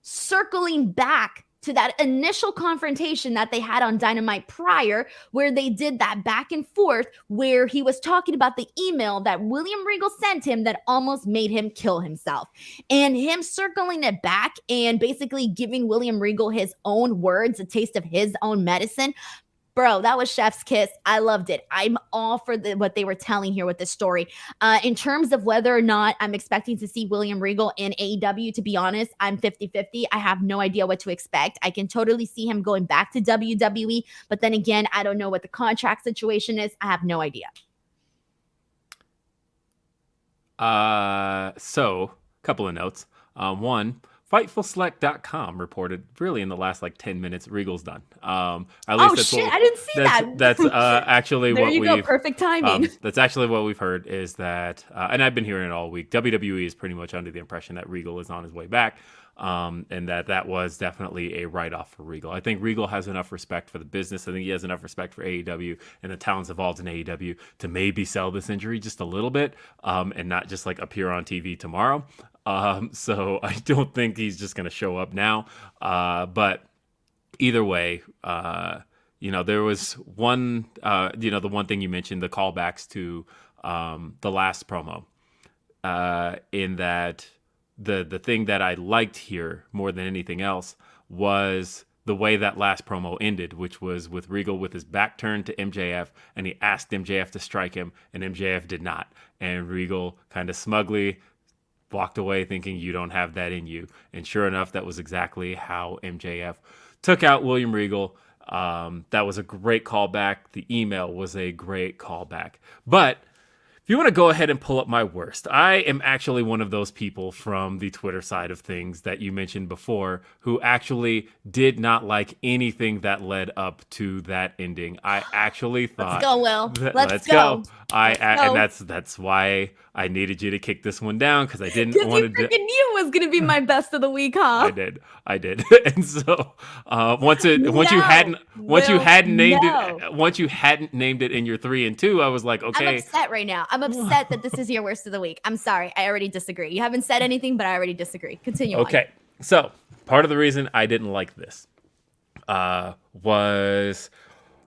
circling back to that initial confrontation that they had on Dynamite prior, where they did that back and forth, where he was talking about the email that William Regal sent him that almost made him kill himself. And him circling it back and basically giving William Regal his own words, a taste of his own medicine. Bro, that was chef's kiss. I loved it. I'm all for what they were telling here with this story. In terms of whether or not I'm expecting to see William Regal in AEW, to be honest, I'm 50-50. I have no idea what to expect. I can totally see him going back to WWE, but then again, I don't know what the contract situation is. I have no idea. So, a couple of notes. One, FightfulSelect.com reported really in the last 10 minutes, Regal's done. At least I didn't see that. That's actually there what you go, perfect timing. That's actually what we've heard is that, and I've been hearing it all week, WWE is pretty much under the impression that Regal is on his way back, and that was definitely a write-off for Regal. I think Regal has enough respect for the business. I think he has enough respect for AEW and the talents involved in AEW to maybe sell this injury just a little bit, and not just appear on TV tomorrow. So I don't think he's just going to show up now. But either way, there was one, the one thing you mentioned, the callbacks to the last promo, in that the thing that I liked here more than anything else was the way that last promo ended, which was with Regal with his back turned to MJF, and he asked MJF to strike him, and MJF did not. And Regal kind of smugly walked away thinking, you don't have that in you. And sure enough, that was exactly how MJF took out William Regal. That was a great callback. The email was a great callback. But if you want to go ahead and pull up my worst, I am actually one of those people from the Twitter side of things that you mentioned before who actually did not like anything that led up to that ending. I actually thought, let's go, Will. Let's go. And that's why I needed you to kick this one down, because I didn't want to. Because you freaking knew it was going to be my best of the week, huh? I did. And so once you hadn't named it in your 3 and 2, I was like, okay. I'm upset right now. I'm upset that this is your worst of the week. I'm sorry. I already disagree. You haven't said anything, but I already disagree. Continue. Okay. So part of the reason I didn't like this was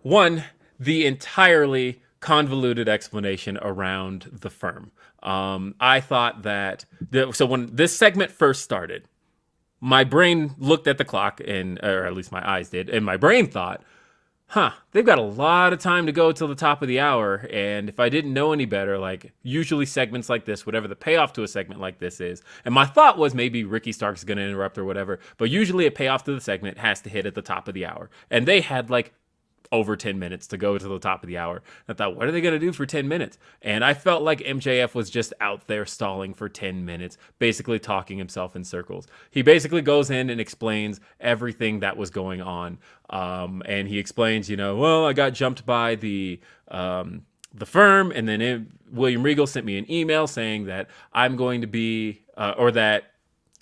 one, the entirely convoluted explanation around the firm. I thought that so when this segment first started, my brain looked at the clock, and or at least my eyes did, and my brain thought, they've got a lot of time to go till the top of the hour. And if I didn't know any better, like usually segments like this, whatever the payoff to a segment like this is, and my thought was maybe Ricky Stark's going to interrupt or whatever, but usually a payoff to the segment has to hit at the top of the hour. And they had like over 10 minutes to go to the top of the hour. I thought, what are they going to do for 10 minutes? And I felt like MJF was just out there stalling for 10 minutes, basically talking himself in circles. He basically goes in and explains everything that was going on. And he explains, well, I got jumped by the firm, and then William Regal sent me an email saying that I'm going to be, or that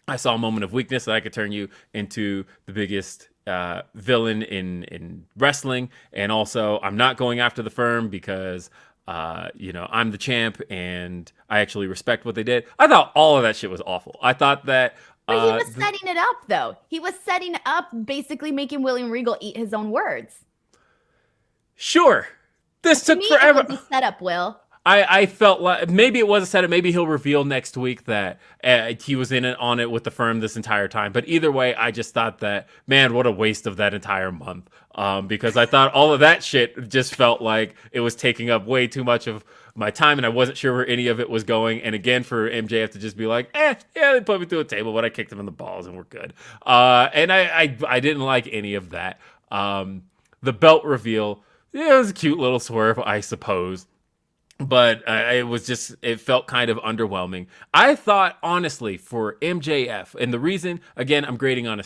I saw a moment of weakness that I could turn you into the biggest villain in wrestling, and also I'm not going after the firm because I'm the champ and I actually respect what they did. I thought all of that shit was awful. I thought that but he was setting it up, though. He was setting up, basically making William Regal eat his own words. Sure, this took forever. It was a setup, Will. I felt like maybe it was a setup. Maybe he'll reveal next week that he was on it with the firm this entire time. But either way, I just thought that, man, what a waste of that entire month. Because I thought all of that shit just felt like it was taking up way too much of my time, and I wasn't sure where any of it was going. And again, for MJF to just be like, yeah, they put me through a table, but I kicked him in the balls and we're good. And I didn't like any of that. The belt reveal, it was a cute little swerve, I suppose. But it felt kind of underwhelming. I thought, honestly, for MJF, and the reason, again, I'm grading on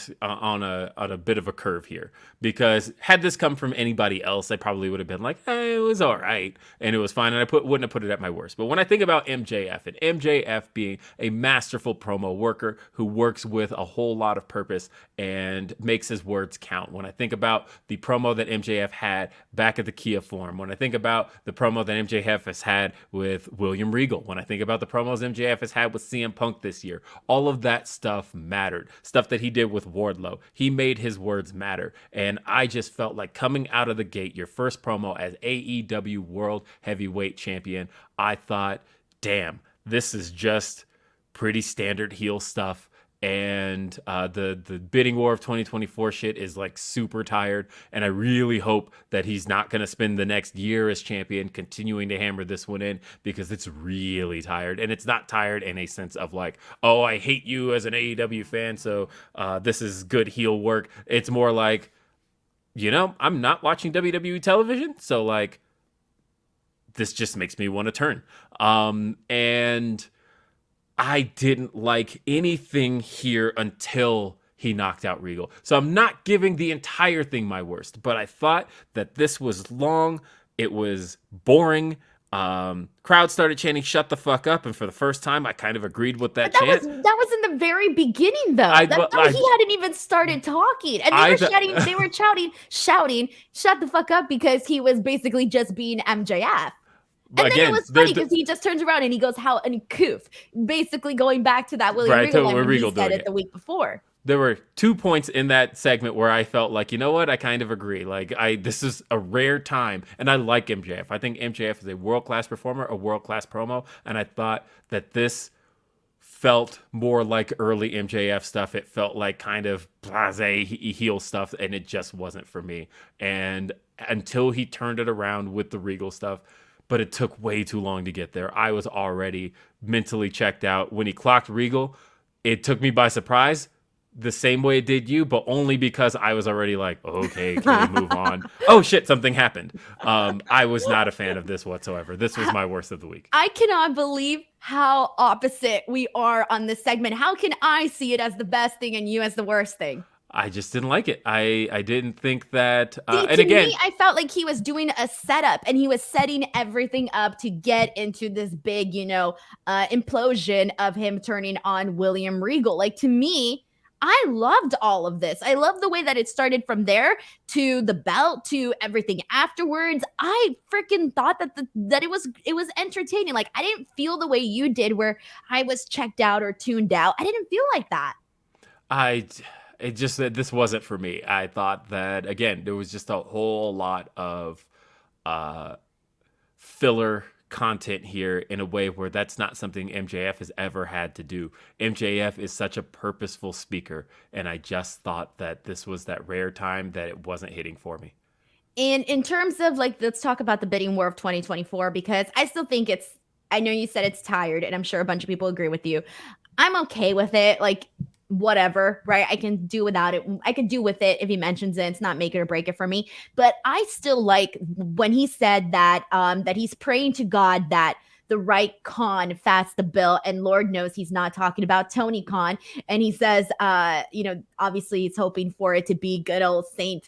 a bit of a curve here, because had this come from anybody else, I probably would have been like, it was all right, and it was fine, and wouldn't have put it at my worst. But when I think about MJF, and MJF being a masterful promo worker who works with a whole lot of purpose and makes his words count, when I think about the promo that MJF had back at the Kia Forum, when I think about the promo that MJF has had with William Regal, when I think about the promos MJF has had with CM Punk this year, all of that stuff mattered. Stuff that he did with Wardlow. He made his words matter. And I just felt like coming out of the gate, your first promo as AEW World Heavyweight Champion, I thought, damn, this is just pretty standard heel stuff. And the bidding war of 2024 shit is like super tired, and I really hope that he's not going to spend the next year as champion continuing to hammer this one in, because it's really tired. And it's not tired in a sense of like, oh, I hate you as an AEW fan, so this is good heel work. It's more like, I'm not watching WWE television, so like this just makes me want to turn. And I didn't like anything here until he knocked out Regal. So I'm not giving the entire thing my worst, but I thought that this was long. It was boring. Crowd started chanting, "Shut the fuck up." And for the first time, I kind of agreed with that chant. That was in the very beginning, though. He hadn't even started talking. And they were shouting, "Shut the fuck up," because he was basically just being MJF. And then it was funny because he just turns around and he goes, "How?" and coof, basically going back to that William Regal line when he said it the week before. There were 2 points in that segment where I felt like, you know what, I kind of agree. Like, this is a rare time, and I like MJF. I think MJF is a world-class performer, a world-class promo, and I thought that this felt more like early MJF stuff. It felt like kind of blasé heel stuff, and it just wasn't for me. And until he turned it around with the Regal stuff, but it took way too long to get there. I was already mentally checked out. When he clocked Regal, it took me by surprise, the same way it did you, but only because I was already like, okay, can we move on? Oh shit, something happened. I was not a fan of this whatsoever. This was my worst of the week. I cannot believe how opposite we are on this segment. How can I see it as the best thing and you as the worst thing? I just didn't like it. I didn't think that. To me, I felt like he was doing a setup and he was setting everything up to get into this big, implosion of him turning on William Regal. Like, to me, I loved all of this. I love the way that it started from there to the belt to everything afterwards. I freaking thought that it was entertaining. Like, I didn't feel the way you did where I was checked out or tuned out. I didn't feel like that. It just that this wasn't for me. I thought that again, there was just a whole lot of uh, filler content here in a way where that's not something MJF has ever had to do. MJF is such a purposeful speaker, and I just thought that this was that rare time that it wasn't hitting for me. And in terms of like, let's talk about the bidding war of 2024, because I still think I know you said it's tired, and I'm sure a bunch of people agree with you. I'm okay with it. Like, whatever, right? I can do without it. I can do with it if he mentions it. It's not make it or break it for me. But I still like when he said that that he's praying to God that the right Khan fats the bill, and Lord knows he's not talking about Tony Khan. And he says, obviously he's hoping for it to be good old Saint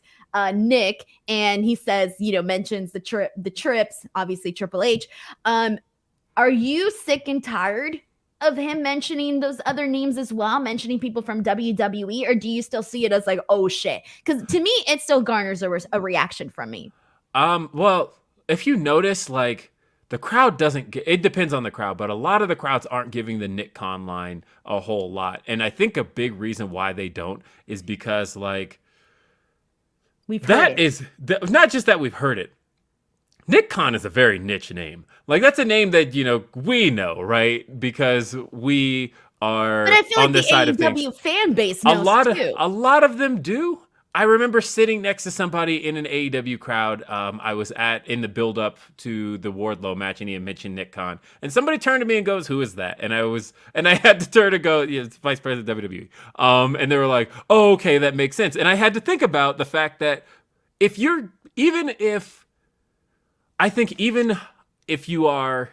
Nick. And he says, mentions the trips, obviously Triple H. Are you sick and tired of him mentioning those other names as well, mentioning people from WWE, or do you still see it as like, oh shit? Because to me, it still garners a reaction from me. Well, if you notice, like the crowd doesn't get, it depends on the crowd, but a lot of the crowds aren't giving the Nick Khan line a whole lot. And I think a big reason why they don't is because like we've heard not just that we've heard it. Nick Khan is a very niche name. Like that's a name that, we know, right? Because we are but I feel on like this side of things. AEW fan base knows a lot of them do. I remember sitting next to somebody in an AEW crowd. I was in the build up to the Wardlow match, and he had mentioned Nick Khan. And somebody turned to me and goes, "Who is that?" And I had to turn and go, "Yeah, it's Vice President of WWE." And they were like, "Oh, okay, that makes sense." And I had to think about the fact that even if you are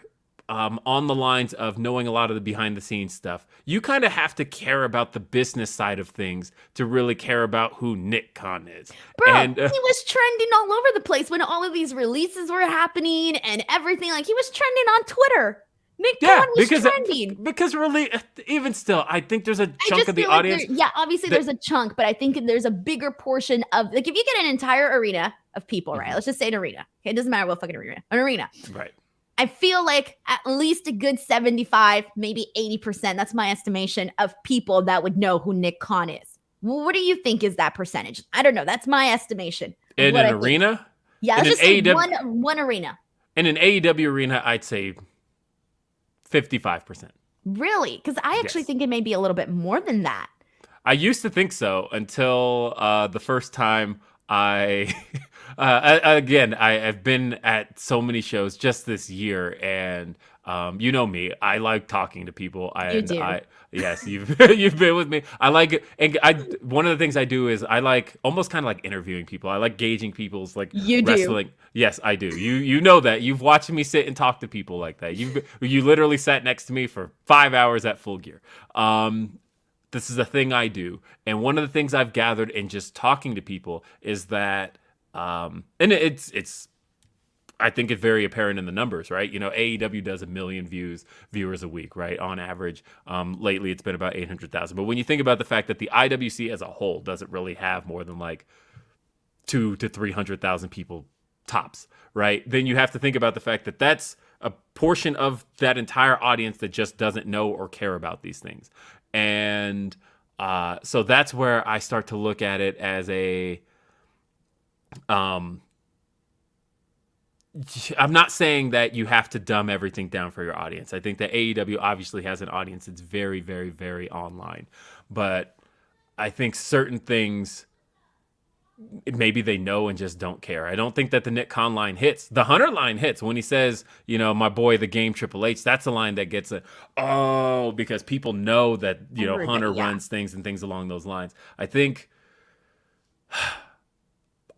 on the lines of knowing a lot of the behind the scenes stuff, you kind of have to care about the business side of things to really care about who Nick Khan is. Bro, and, he was trending all over the place when all of these releases were happening and everything. Like he was trending on Twitter. Nick Khan was trending. Because really, even still, I think there's a chunk of the audience. Obviously there's a chunk, but I think there's a bigger portion of, like, if you get an entire arena of people, right? Let's just say an arena. Okay, it doesn't matter what fucking arena. An arena. Right. I feel like at least a good 75, maybe 80%, that's my estimation, of people that would know who Nick Khan is. What do you think is that percentage? I don't know. That's my estimation. In an arena? Yeah, let's just say one arena. In an AEW arena, I'd say 55%. Really? Because I actually think it may be a little bit more than that. I used to think so until the first time I've been at so many shows just this year, and you know me, I like talking to people. You do. Yes, you've been with me. I like it, and one of the things I do is I like almost kind of like interviewing people. I like gauging people's like wrestling. Yes, I do. You know that. You've watched me sit and talk to people like that. You literally sat next to me for 5 hours at Full Gear. This is a thing I do, and one of the things I've gathered in just talking to people is that, and it's I think it's very apparent in the numbers, right? AEW does 1 million viewers a week, right? On average. Lately, it's been about 800,000. But when you think about the fact that the IWC as a whole doesn't really have more than like 200,000 to 300,000 people tops, right? Then you have to think about the fact that that's a portion of that entire audience that just doesn't know or care about these things. And so that's where I start to look at it as I'm not saying that you have to dumb everything down for your audience. I think that AEW obviously has an audience that's very, very, very online. But I think certain things, maybe they know and just don't care. I don't think that the Nick Khan line hits. The Hunter line hits when he says, my boy, the game Triple H. That's a line that gets because people know that, Hunter runs things and things along those lines. I think,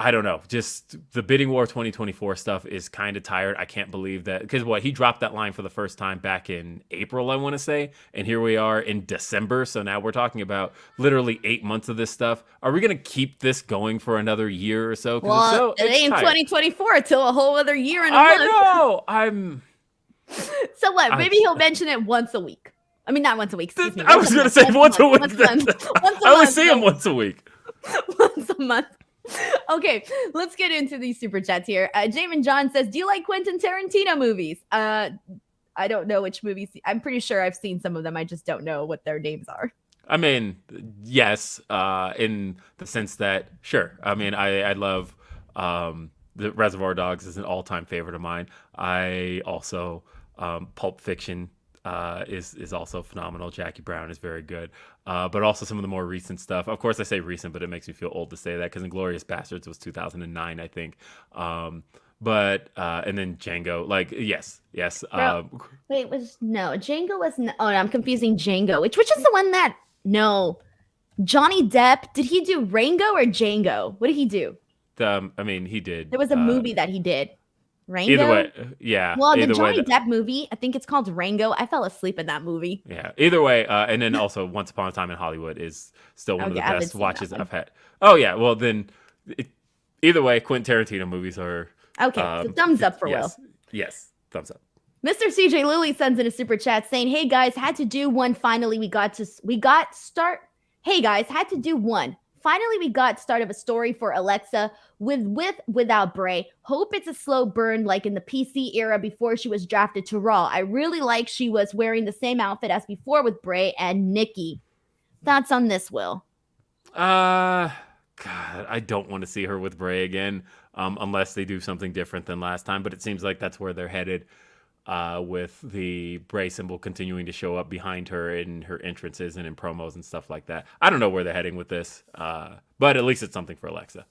I don't know. Just the bidding war 2024 stuff is kind of tired. I can't believe that, because he dropped that line for the first time back in April, I want to say, and here we are in December. So now we're talking about literally 8 months of this stuff. Are we going to keep this going for another year or so? Well, it ain't 2024 until a whole other year and a month. I know. So what? Maybe he'll mention it once a week. I mean, not once a week. Excuse me. I was going to say once a week. I only see him once a week. Once a month. Okay, let's get into these super chats here. Jamin John says, do you like Quentin Tarantino movies? I don't know which movies. I'm pretty sure I've seen some of them. I just don't know what their names are. I mean, yes, in the sense that, sure. I mean, I love the Reservoir Dogs is an all-time favorite of mine. I also Pulp Fiction is also phenomenal. Jackie Brown is very good, but also some of the more recent stuff. Of course, I say recent, but it makes me feel old to say that because Inglourious Bastards was 2009, I think. But and then Django, like yes. Wait, Django was no. Oh, no, I'm confusing Django. Which is the one that no, Johnny Depp, did he do Rango or Django? What did he do? I mean, he did. There was a movie that he did. Rango? Either way, yeah. Well, the Either way, Johnny Depp movie, I think it's called Rango. I fell asleep in that movie. yeah. Either way, and then also Once Upon a Time in Hollywood is still one of the I haven't best seen watches that one. I've had. Oh yeah, well then, either way, Quentin Tarantino movies are Okay, so thumbs up for Will. Yes, thumbs up. Mr. CJ Lilly sends in a super chat saying, "Hey guys, had to do one. Finally, we got start. Hey guys, had to do one. Finally, we got start of a story for Alexa without Bray. Hope it's a slow burn like in the PC era before she was drafted to Raw. I really like she was wearing the same outfit as before with Bray and Nikki. Thoughts on this, Will? God, I don't want to see her with Bray again, unless they do something different than last time. But it seems like that's where they're headed, with the Bray symbol continuing to show up behind her in her entrances and in promos and stuff like that. I don't know where they're heading with this, but at least it's something for Alexa.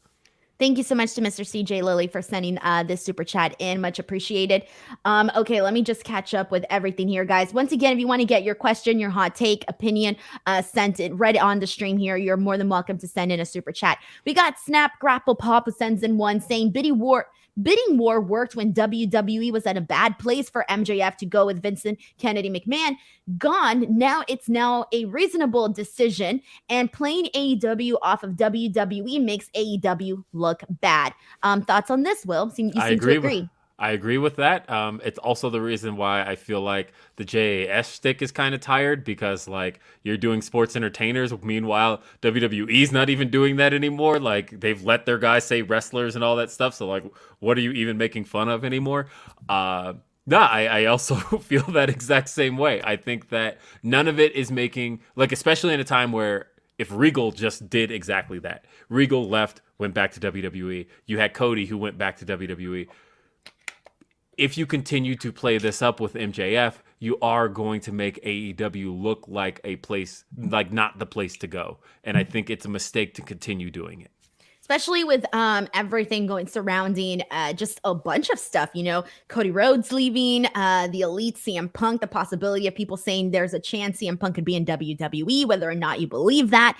Thank you so much to Mr. CJ Lilly for sending this super chat in. Much appreciated. Okay, let me just catch up with everything here, guys. Once again, if you want to get your question, your hot take, opinion sent it right on the stream here, you're more than welcome to send in a super chat. We got Snap Grapple Pop who sends in one saying, Bidding war worked when WWE was at a bad place for MJF to go with Vincent Kennedy McMahon. Gone. Now it's a reasonable decision, and playing AEW off of WWE makes AEW look bad. Thoughts on this, Will? You seem to agree. I agree with that. It's also the reason why I feel like the JAS stick is kind of tired because, like, you're doing sports entertainers. Meanwhile, WWE's not even doing that anymore. Like, they've let their guys say wrestlers and all that stuff. So, like, what are you even making fun of anymore? I also feel that exact same way. I think that none of it is making, like, especially in a time where if Regal just did exactly that. Regal left, went back to WWE. You had Cody who went back to WWE. If you continue to play this up with MJF, you are going to make AEW look like a place, like not the place to go. And I think it's a mistake to continue doing it. Especially with everything going surrounding just a bunch of stuff, Cody Rhodes leaving, the Elite, CM Punk, the possibility of people saying there's a chance CM Punk could be in WWE, whether or not you believe that.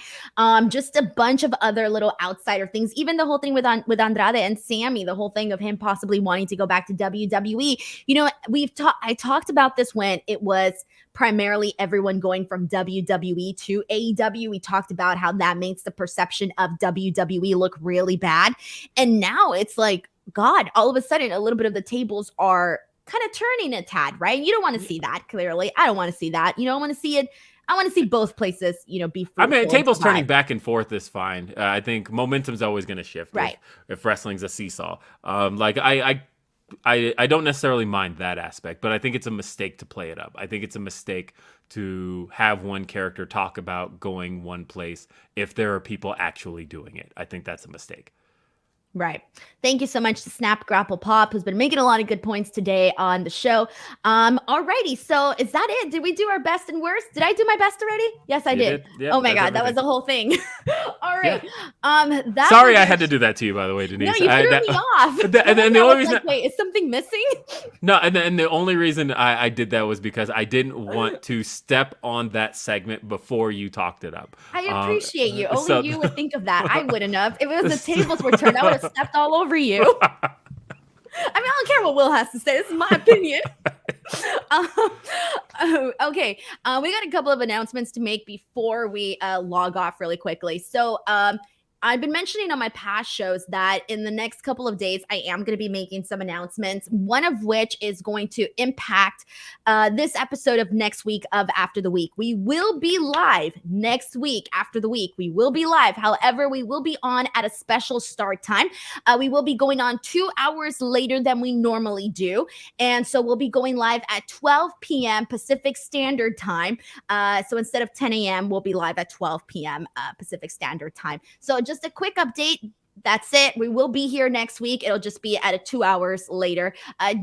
Just a bunch of other little outsider things. Even the whole thing with Andrade and Sammy, the whole thing of him possibly wanting to go back to WWE. I talked about this when it was primarily everyone going from WWE to AEW. We talked about how that makes the perception of WWE look really bad. And now it's like, God, all of a sudden, a little bit of the tables are kind of turning a tad, right? You don't want to see that, clearly. I don't want to see that. I want to see it. I want to see both places, be fruitful. I mean, tables turning back and forth is fine. I think momentum's always going to shift, right? If wrestling's a seesaw. I don't necessarily mind that aspect, but I think it's a mistake to play it up. I think it's a mistake to have one character talk about going one place if there are people actually doing it. I think that's a mistake. Right. Thank you so much to Snap Grapple Pop, who's been making a lot of good points today on the show. Alrighty. So is that it? Did we do our best and worst? Did I do my best already? Yes, I did. Yep, oh my God. Everything. That was the whole thing. All right. Yeah. Sorry I had to do that to you, by the way, Denise. No, you threw me off. And the only reason, wait, is something missing? No, and the only reason I did that was because I didn't want to step on that segment before you talked it up. I appreciate you. Only you would think of that. I wouldn't have. If it was the tables were turned, I would have stepped all over you. I mean, I don't care what Will has to say. This is my opinion. Okay. We got a couple of announcements to make before we log off really quickly. So I've been mentioning on my past shows that in the next couple of days, I am going to be making some announcements, one of which is going to impact this episode of next week of After the Week. We will be live next week after the week. We will be live. However, we will be on at a special start time. We will be going on 2 hours later than we normally do. And so we'll be going live at 12 p.m. Pacific Standard Time. So instead of 10 a.m., we'll be live at 12 p.m. Pacific Standard Time. So just a quick update. That's it. We will be here next week. It'll just be at 2 hours later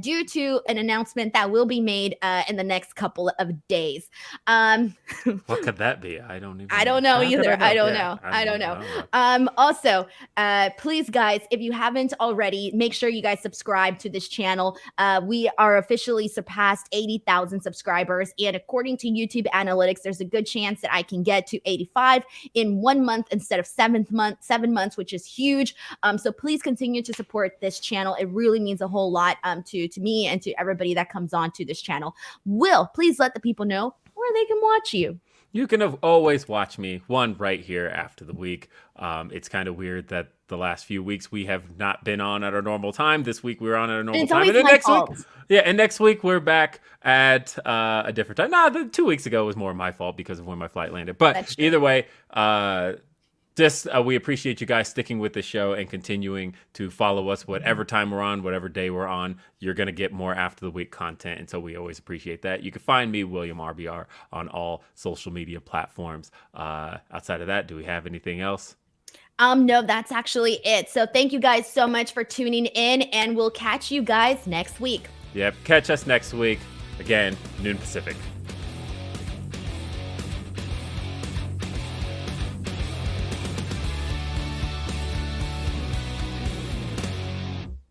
due to an announcement that will be made in the next couple of days. What could that be? I don't know either. I don't know. Also, please, guys, if you haven't already, make sure you guys subscribe to this channel. We are officially surpassed 80,000 subscribers. And according to YouTube analytics, there's a good chance that I can get to 85 in 1 month instead of 7 months, which is huge. So please continue to support this channel. It really means a whole lot to me and to everybody that comes on to this channel. Will, please let the people know where they can watch you. You can always watch me, right here After the Week. It's kind of weird that the last few weeks we have not been on at our normal time. This week we were on at our normal time. And then next week we're back at a different time. Nah, 2 weeks ago was more my fault because of when my flight landed. But either way, we appreciate you guys sticking with the show and continuing to follow us whatever time we're on, whatever day we're on. You're going to get more After the Week content, and so we always appreciate that. You can find me, William RBR, on all social media platforms. Outside of that, do we have anything else? No, that's actually it. So thank you guys so much for tuning in, and we'll catch you guys next week. Yep, catch us next week. Again, noon Pacific.